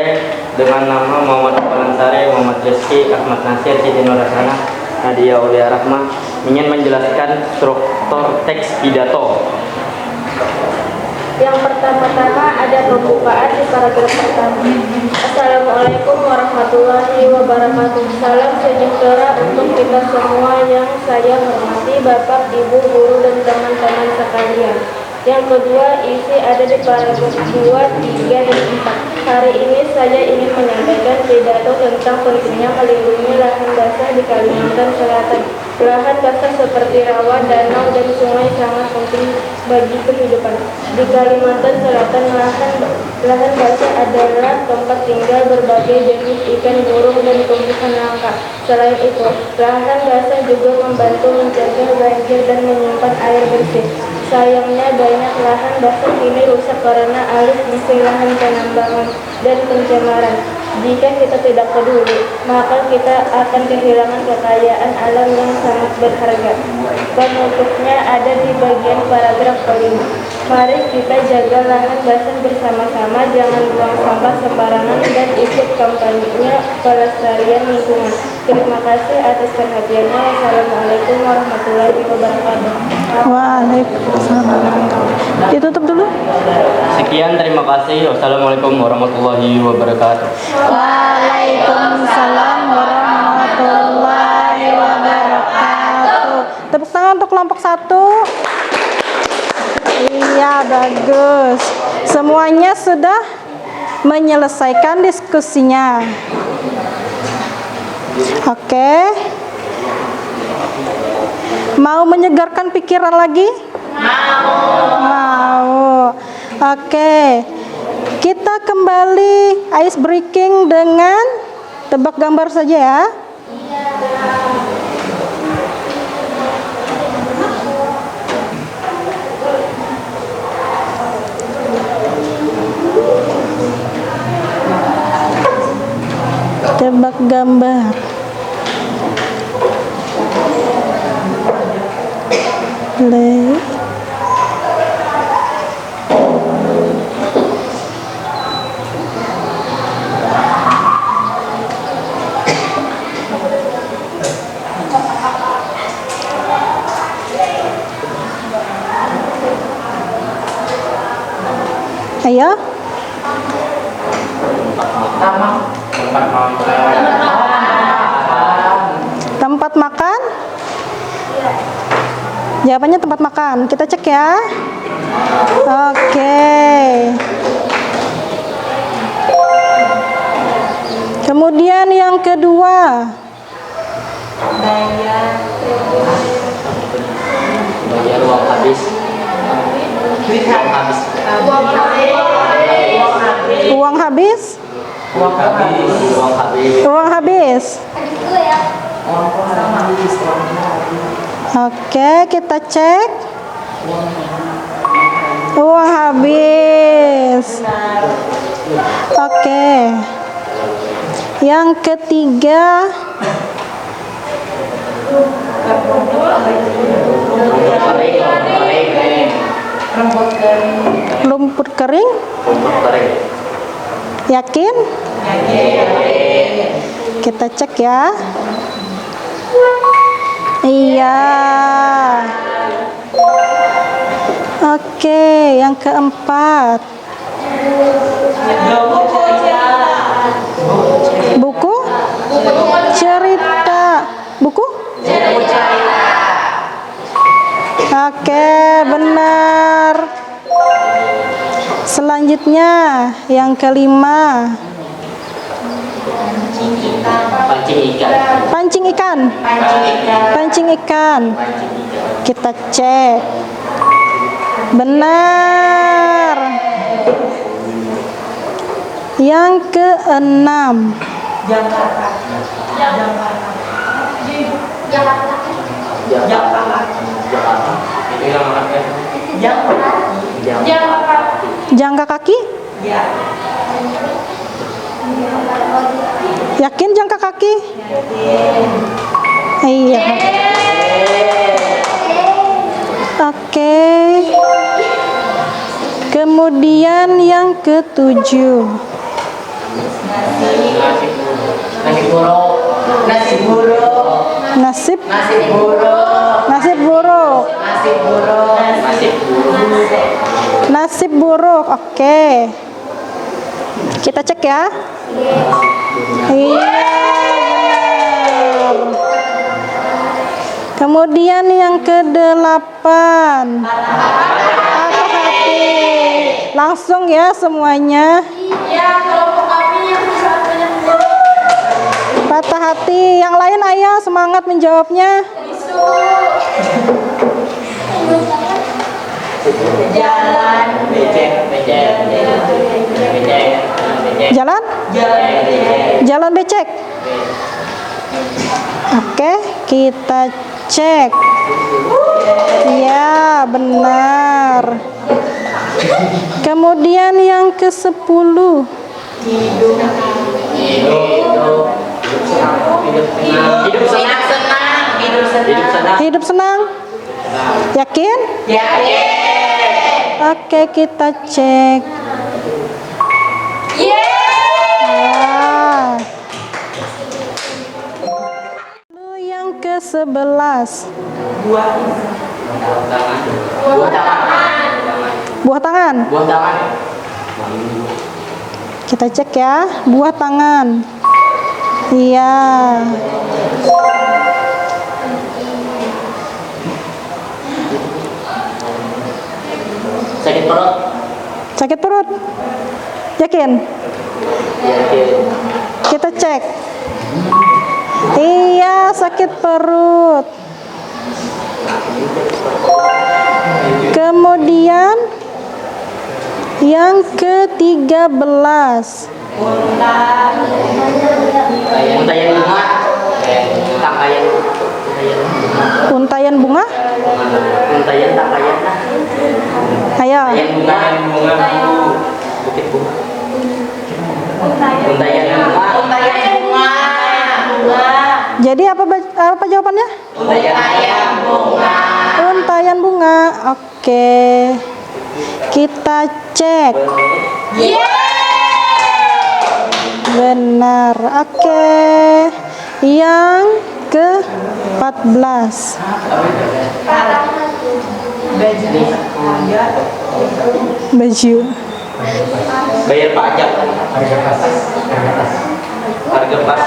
dengan nama Muhammad Balansari, Muhammad Rizki, Ahmad Nasir, Siti Nurasana, Nadia Aulia Rahmah ingin menjelaskan struktur teks pidato. Yang pertama-tama ada pembukaan di paragraf pertama. Assalamualaikum warahmatullahi wabarakatuh. Salam sejahtera untuk kita semua yang saya hormati Bapak, Ibu, Guru, dan teman-teman sekalian. Yang kedua, isi ada di paragraf 2, 3, dan 4. Hari ini saya ingin menyampaikan pidato tentang pentingnya melindungi lahan basah di Kalimantan Selatan. Lahan basah seperti rawa, danau, dan sungai sangat penting bagi kehidupan. Di Kalimantan Selatan, lahan basah adalah tempat tinggal berbagai jenis ikan, burung, dan tumbuhan langka. Selain itu, lahan basah juga membantu mencegah banjir dan menyimpan air bersih. Sayangnya banyak lahan basah kini rusak karena alih fungsi lahan penambangan dan pencemaran. Jika kita tidak peduli, maka kita akan kehilangan kekayaan alam yang sangat berharga. Penutupnya ada di bagian paragraf kelima. Mari kita jaga lahan basah bersama-sama, jangan buang sampah sembarangan dan ikut kampanyenya pelestarian lingkungan. Terima kasih atas perhatiannya. Wassalamualaikum warahmatullahi wabarakatuh. Waalaikumsalam. Ditutup dulu. Sekian, terima kasih. Wassalamualaikum warahmatullahi wabarakatuh. Waalaikumsalam warahmatullahi wabarakatuh. Tepuk tangan untuk kelompok 1. Iya, bagus. Semuanya sudah menyelesaikan diskusinya. Oke. Mau menyegarkan pikiran lagi? Mau. Oke. Kita kembali ice breaking dengan tebak gambar saja ya. Tebak gambar. Play. Ya. Tempat makan? Jawabannya tempat makan. Kita cek ya. Oke. Kemudian yang kedua. Bayar uang habis. Uang habis. Uang habis? Uang habis. Uang habis. Uang habis. Oke, kita cek. Uang habis. Oke. Yang ketiga. Lumpur kering? Rumput kering. Yakin? Kita cek ya. Iya. Oke, yang keempat. Buku? Cerita. Buku? Oke, benar. Selanjutnya, yang kelima. Pancing ikan. Pancing ikan. Pancing ikan. Kita cek. Benar. Yang keenam. Jangka kaki? Yakin jangka kaki? Iya. Oke. Kemudian yang ketujuh. Nasi buruk. Nasi buruk. Nasib? Nasi buruk. Nasib buruk. Nasi buruk. Nasi buruk. Nasib buruk. Oke. Kita cek ya. Iya, benar. Kemudian yang kedelapan. Patah hati. Langsung ya semuanya. Patah hati. Yang lain ayo semangat menjawabnya. Jalan. Becek. Becek. Becek. Jalan? Jalan becek. Oke, kita cek. Ya, benar. Kemudian yang ke-10. Hidup senang. Hidup senang. Yakin? Yakin. Oke, kita cek. Ya. Lalu yang ke-11. Buah tangan. Buah tangan. Buah tangan. Kita cek ya, buah tangan. Iya. Sakit perut. Sakit perut? Yakin? Yakin. Kita cek. Iya, sakit perut. Kemudian yang ke-13. Untayan bunga. Tangkayan. Untayan bunga? Untayan tangkayan. Ayo. Bunga. Bukit bunga. Untayan bunga. Untayan bunga. Jadi apa jawabannya? Untayan bunga. Untayan bunga. Oke. Kita cek. Benar. Oke. Yang ke-14. Baju. Bayar pajak. Harga pas.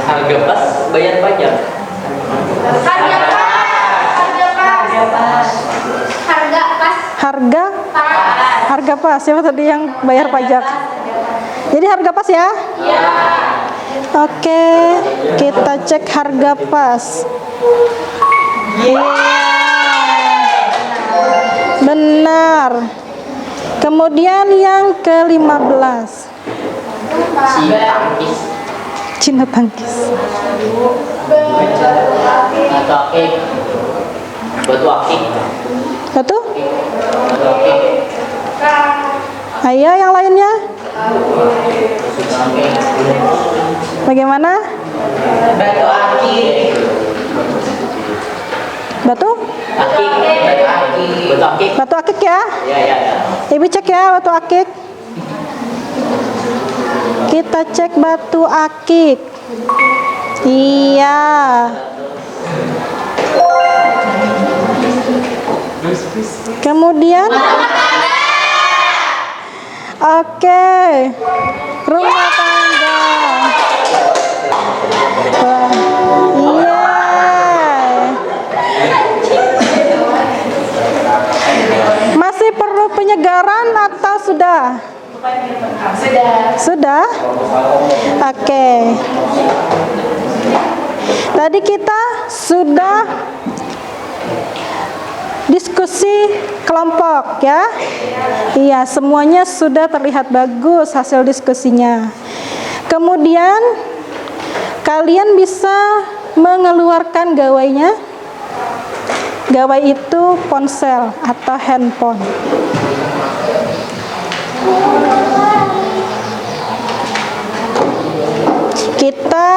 Harga pas bayar pajak. Harga pas. Siapa tadi yang bayar pajak? Jadi harga pas ya? Iya. Oke, kita cek harga pas. Iya. Benar. Kemudian yang ke-15. Cina tangkis. Batu akik. Batu? Ayo yang lainnya. Bagaimana? Batu akik. Batu? Batu akik ya? Ya. Ibu cek ya batu akik. Kita cek batu akik. Iya. Kemudian oke, rumah tangga. Wah, iya. Masih perlu penyegaran atau sudah? Sudah? Oke. Tadi kita sudah diskusi kelompok ya. Iya, semuanya sudah terlihat bagus hasil diskusinya. Kemudian kalian bisa mengeluarkan gawainya. Gawai itu ponsel atau handphone. Kita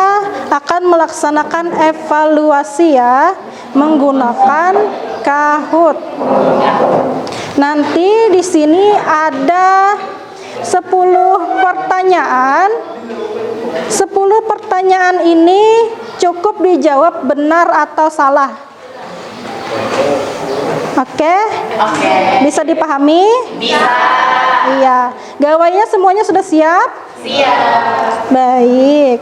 akan melaksanakan evaluasi ya menggunakan Kahoot. Nanti di sini ada 10 pertanyaan. 10 pertanyaan ini cukup dijawab benar atau salah. Oke? Bisa dipahami? Bisa. Iya. Gawainya semuanya sudah siap? Siap. Baik.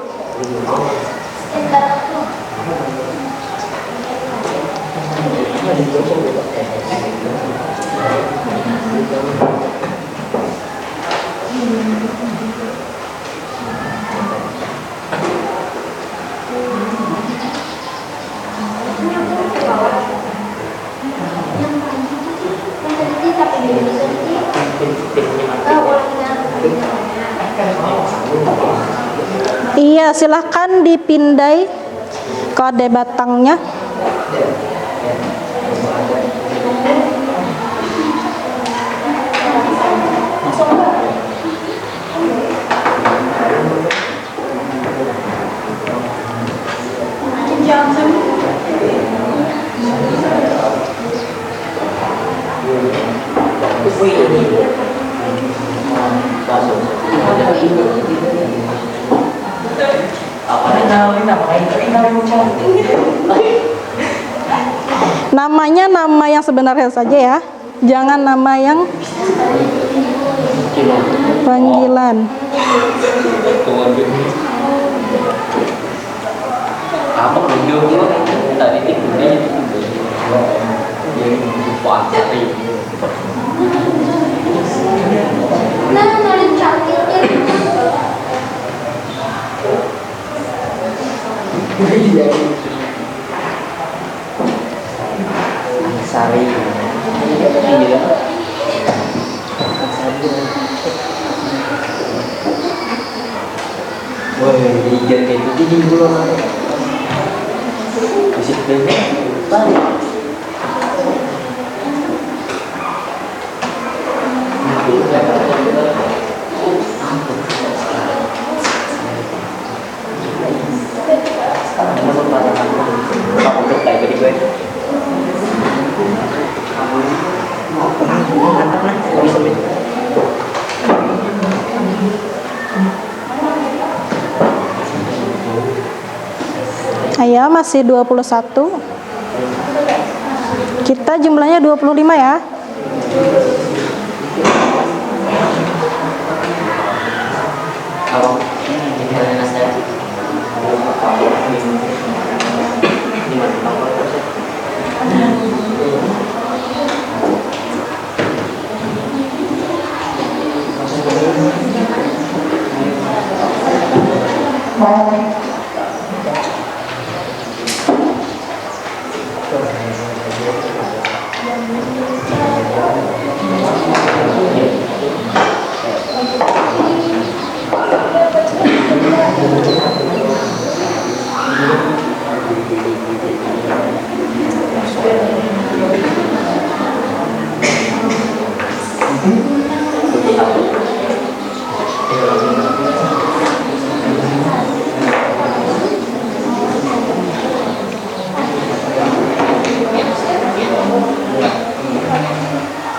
Iya, silahkan dipindai kode batangnya. Namanya nama yang sebenarnya saja ya, jangan nama yang panggilan. Apa video tadi ini Sari. Woi, hijau kayak itu di dulu mana? Disiplinnya banyak. Ayo, masih 21. Kita jumlahnya 25 ya. Apa? Jadi nasihat.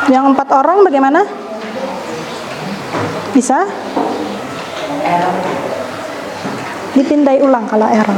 Yang 4 orang bagaimana? Bisa? Dipindai ulang kalau error.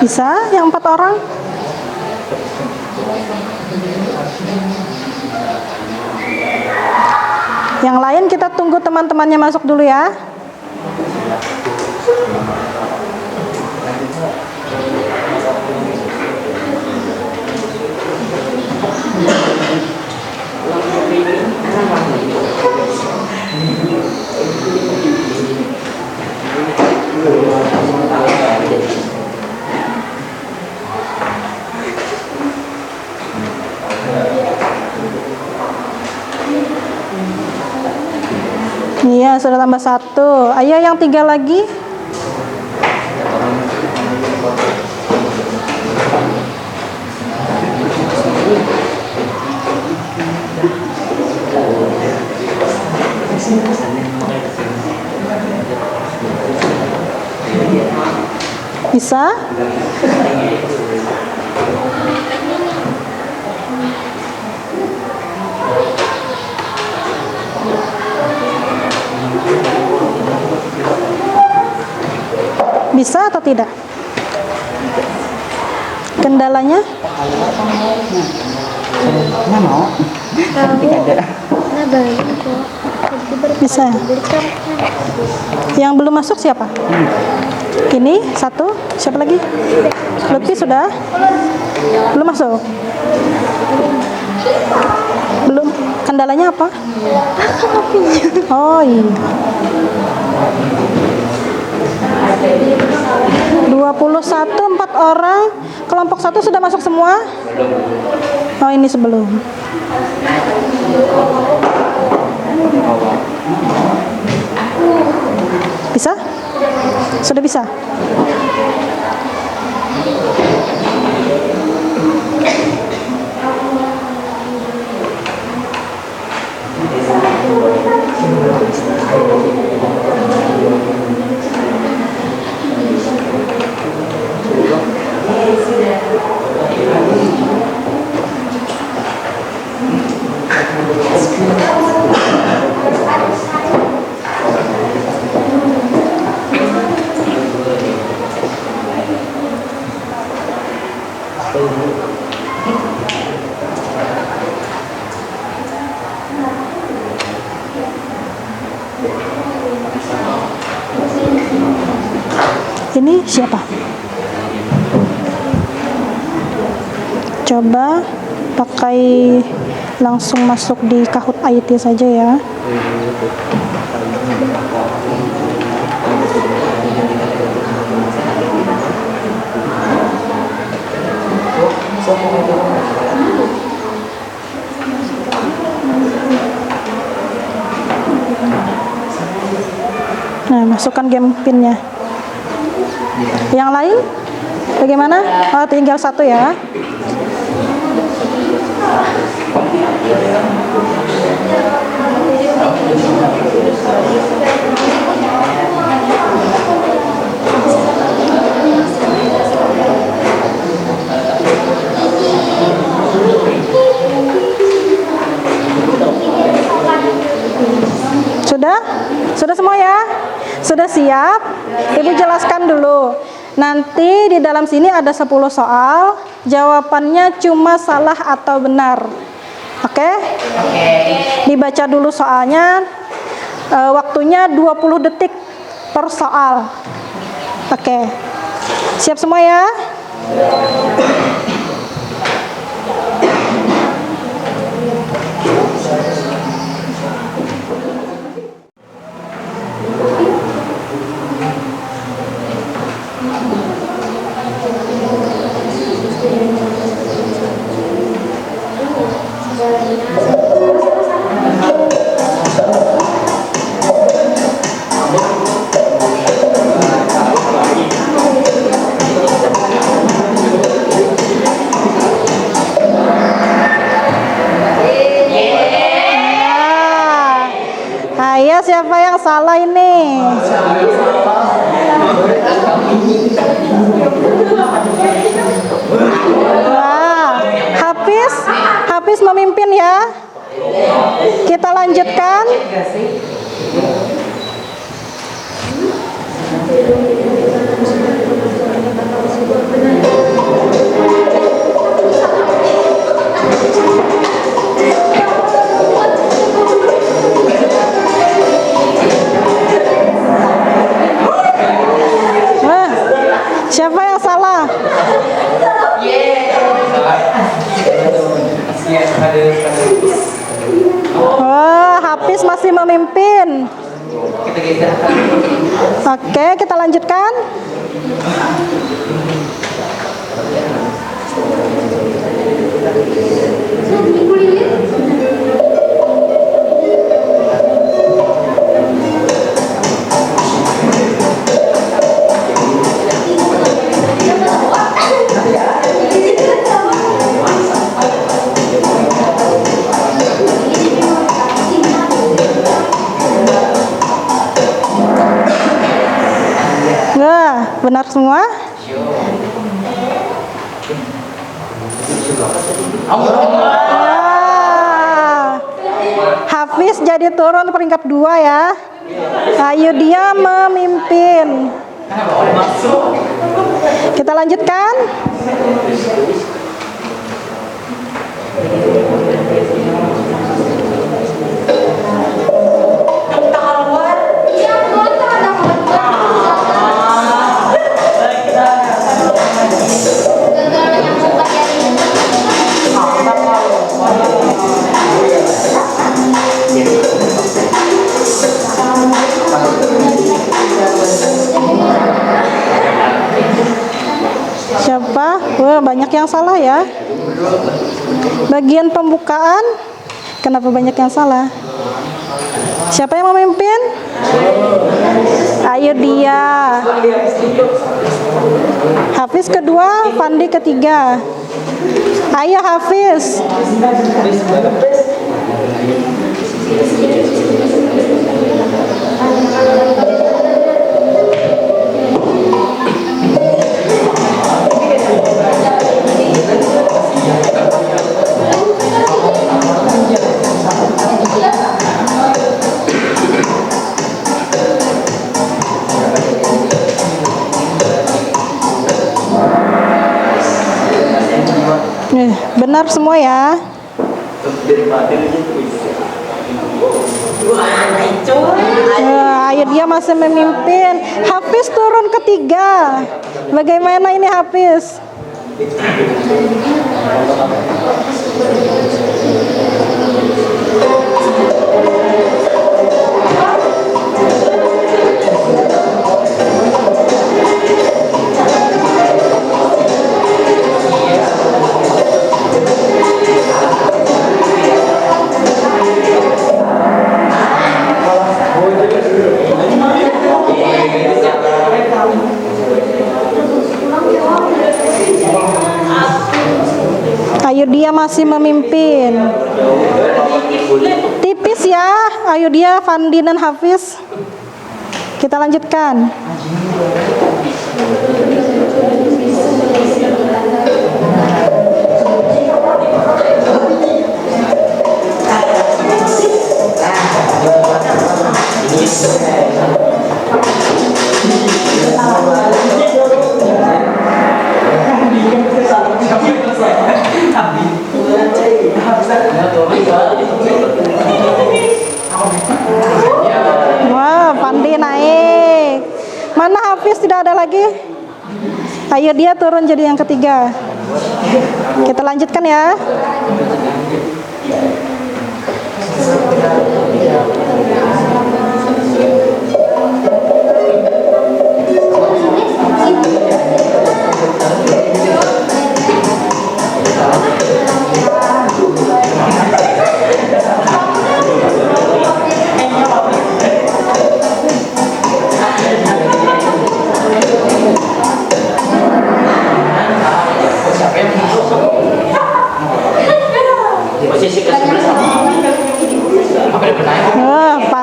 Bisa yang 4 orang? Yang lain kita tunggu teman-temannya masuk dulu ya. Iya, sudah tambah 1. Ayo yang 3 lagi. Bisa? Bisa atau tidak? Kendalanya? Bisa. Yang belum masuk siapa? Ini 1. Siapa lagi? Lutfi sudah? Belum masuk? Belum. Kendalanya apa? Oh iya. 21, 4 orang. Kelompok 1 sudah masuk semua? Oh ini sebelum. Bisa? Sudah bisa? Ini siapa? Coba pakai langsung masuk di Kahoot IT saja ya. masukkan game pinnya. Yang lain bagaimana? Oh, tinggal satu ya. Sudah? Sudah semua ya? Sudah siap? Ibu jelaskan dulu. Nanti di dalam sini ada 10 soal, jawabannya cuma salah atau benar. Oke? Dibaca dulu soalnya, waktunya 20 detik per soal. Oke. Siap semua ya? Ayo, siapa yang salah ini? Wah, Hafiz memimpin ya. Kita lanjutkan. Siapa yang salah? Oh, Hafiz masih memimpin. Oke, kita lanjutkan. Nah, benar semua? Hafiz jadi turun peringkat 2 ya. Ayo dia memimpin. Kita lanjutkan. Siapa? Wah, banyak yang salah ya. Bagian pembukaan, kenapa banyak yang salah? Siapa yang memimpin? Ayo dia. Hafiz kedua, Fandi ketiga. Ayo Hafiz. Benar semua ya. Ayo dia masih memimpin. Hafiz turun ketiga. Bagaimana ini Hafiz? dia masih memimpin. Tipis ya, ayo dia Fandi dan Hafiz. Kita lanjutkan. Wah, Fandi naik. Mana Hafiz tidak ada lagi? Ayo dia turun jadi yang ketiga. Kita lanjutkan ya.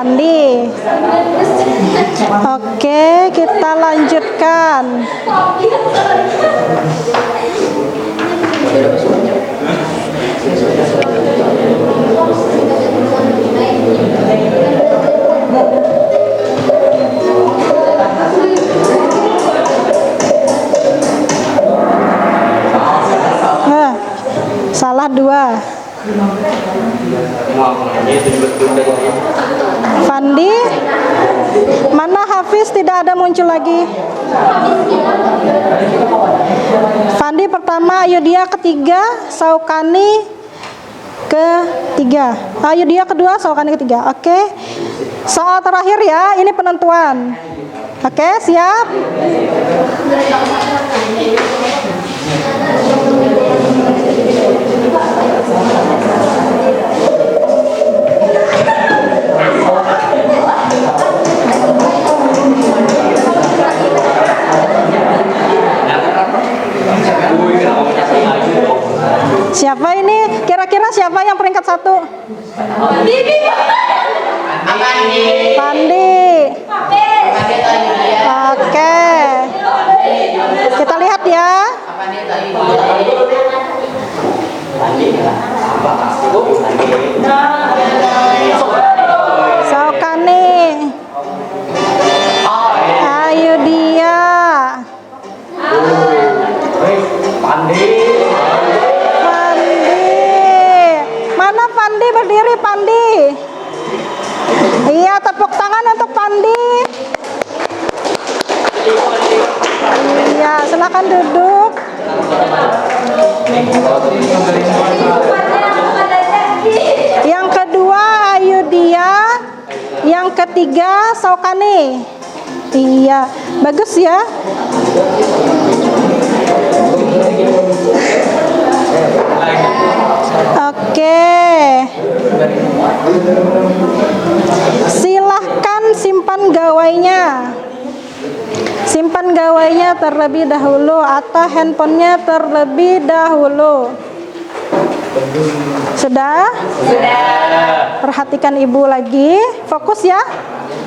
Pandi. Oke, kita lanjutkan. Salah 2. Fandi, mana Hafiz tidak ada muncul lagi? Fandi pertama, ayo dia ketiga, Saukani ketiga. Ayo dia kedua, Saukani ketiga. Oke. Soal terakhir ya, ini penentuan. Oke, siap? Siapa ini? Kira-kira siapa yang peringkat 1? Pandi. Oke. Kita lihat ya. Saukani. Ayo dia. Pandi. Mana Pandi berdiri, Pandi? Iya, tepuk tangan untuk Pandi. Iya, silakan duduk. Yang kedua ayo dia. Yang ketiga Saukani. Iya, bagus ya. Oke. Silahkan simpan gawainya. Simpan gawainya terlebih dahulu atau handphonenya terlebih dahulu. Sudah? Sudah. Perhatikan ibu lagi. Fokus ya.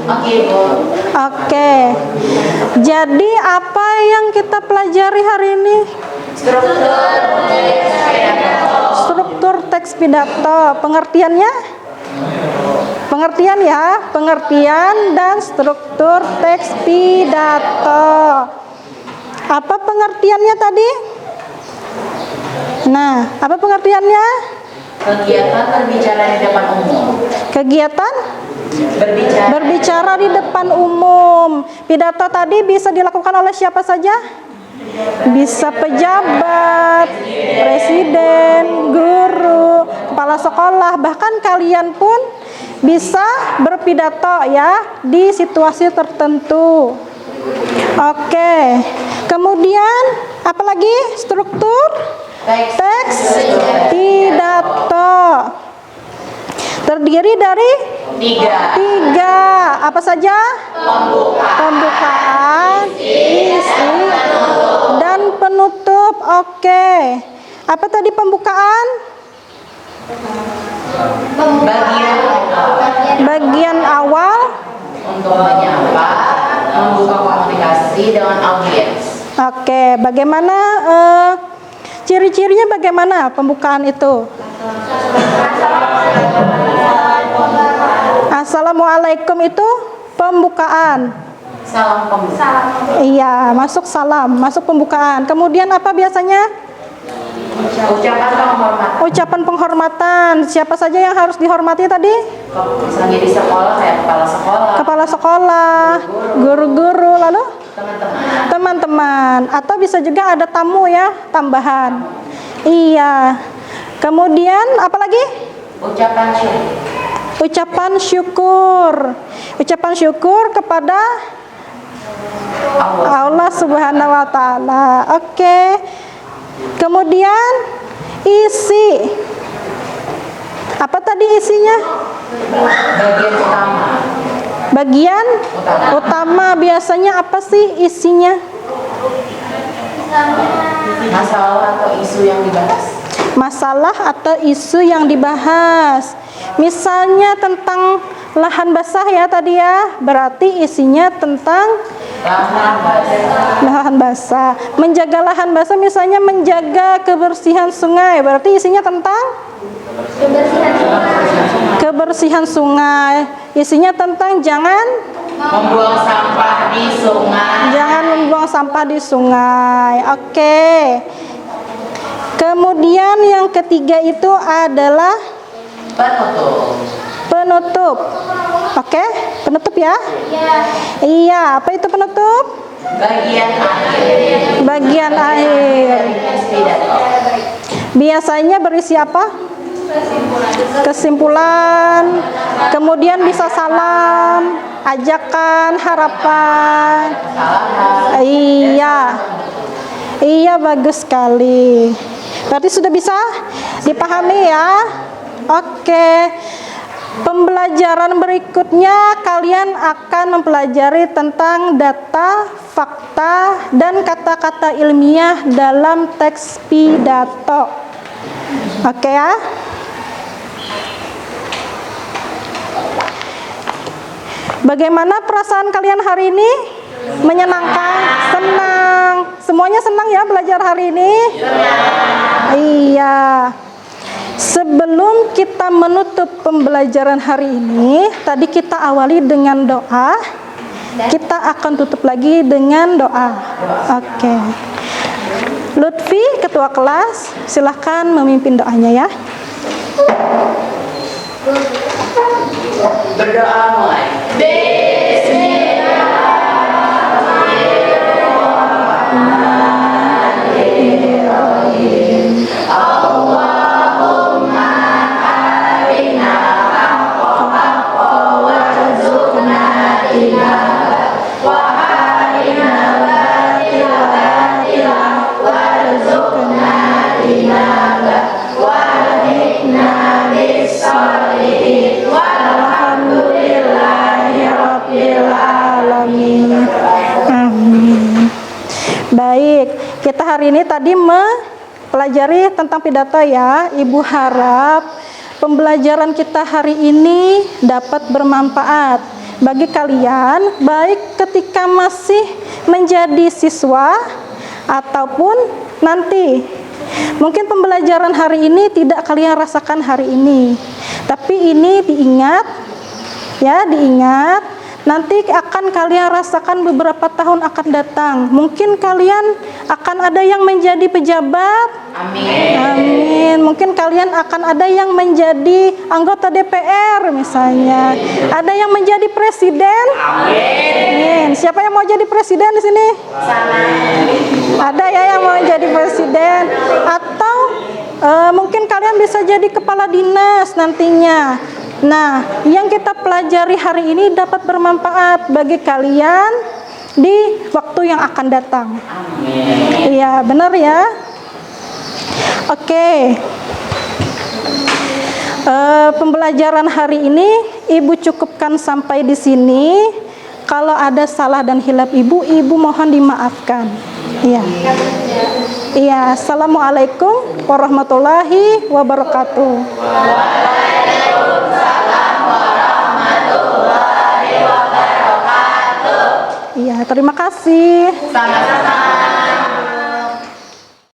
Oke, Bu. Oke. Jadi apa yang kita pelajari hari ini? Struktur teks pidato. Pengertiannya? Pengertian ya, pengertian dan struktur teks pidato. Apa pengertiannya tadi? Nah, apa pengertiannya? Kegiatan berbicara di depan umum. Kegiatan Berbicara. berbicara di depan umum. Pidato tadi bisa dilakukan oleh siapa saja? Bisa pejabat, presiden, guru, kepala sekolah, bahkan kalian pun bisa berpidato ya di situasi tertentu. Oke. Kemudian apa lagi? Struktur teks pidato. Terdiri dari tiga. Apa saja? Pembukaan, isi, dan penutup. Oke. Apa tadi pembukaan? Bagian awal untuk menyapa, membuka komunikasi dengan audiens. Oke, bagaimana ciri-cirinya bagaimana pembukaan itu? Assalamualaikum itu pembukaan. Salam pembuka. Iya, masuk salam, masuk pembukaan. Kemudian apa biasanya? Ucapan penghormatan. Ucapan penghormatan. Siapa saja yang harus dihormati tadi? Misalnya di sekolah kayak kepala sekolah, Kepala sekolah, guru-guru, lalu teman-teman. teman-teman. Atau bisa juga ada tamu ya, tambahan. Iya. Kemudian apa lagi? Ucapan syukur. Ucapan syukur. Ucapan syukur kepada Allah Subhanahu wa taala. Oke. Kemudian isi. Apa tadi isinya? Bagian utama. Bagian utama biasanya apa sih isinya? Masalah atau isu yang dibahas. Masalah atau isu yang dibahas. Misalnya tentang lahan basah ya tadi ya, berarti isinya tentang lahan basah. Menjaga lahan basah misalnya menjaga kebersihan sungai, berarti isinya tentang kebersihan sungai. Isinya tentang jangan Membuang sampah di sungai. jangan membuang sampah di sungai. Oke. Kemudian yang ketiga itu adalah penutup. Oke, penutup ya? Iya, apa itu penutup? Bagian akhir. Bagian akhir. Biasanya berisi apa? Kesimpulan. Kemudian bisa salam, ajakan, harapan. Iya. Iya, bagus sekali. Berarti sudah bisa dipahami ya? Oke. Pembelajaran berikutnya kalian akan mempelajari tentang data, fakta, dan kata-kata ilmiah dalam teks pidato. Oke ya? Bagaimana perasaan kalian hari ini? Menyenangkan? Senang? Semuanya senang ya belajar hari ini? Iya. Sebelum kita menutup pembelajaran hari ini, tadi kita awali dengan doa. Kita akan tutup lagi dengan doa. Oke. Lutfi, ketua kelas, silahkan memimpin doanya ya. Berdoa mulai. Amin. Baik, kita hari ini tadi mempelajari tentang pidato ya. Ibu harap pembelajaran kita hari ini dapat bermanfaat bagi kalian, baik ketika masih menjadi siswa ataupun nanti. Mungkin pembelajaran hari ini tidak kalian rasakan hari ini, tapi ini diingat ya, diingat. Nanti akan kalian rasakan beberapa tahun akan datang. Mungkin kalian akan ada yang menjadi pejabat. Amin. Amin. Mungkin kalian akan ada yang menjadi anggota DPR misalnya. Ada yang menjadi presiden. Amin. Siapa yang mau jadi presiden di sini? Ada ya yang mau jadi presiden. Atau mungkin kalian bisa jadi kepala dinas nantinya. Nah, yang kita pelajari hari ini dapat bermanfaat bagi kalian di waktu yang akan datang. Iya, benar ya? Oke. Pembelajaran hari ini Ibu cukupkan sampai di sini. Kalau ada salah dan hilaf ibu mohon dimaafkan. Iya. Iya, assalamualaikum warahmatullahi wabarakatuh. Iya, terima kasih. Sama-sama.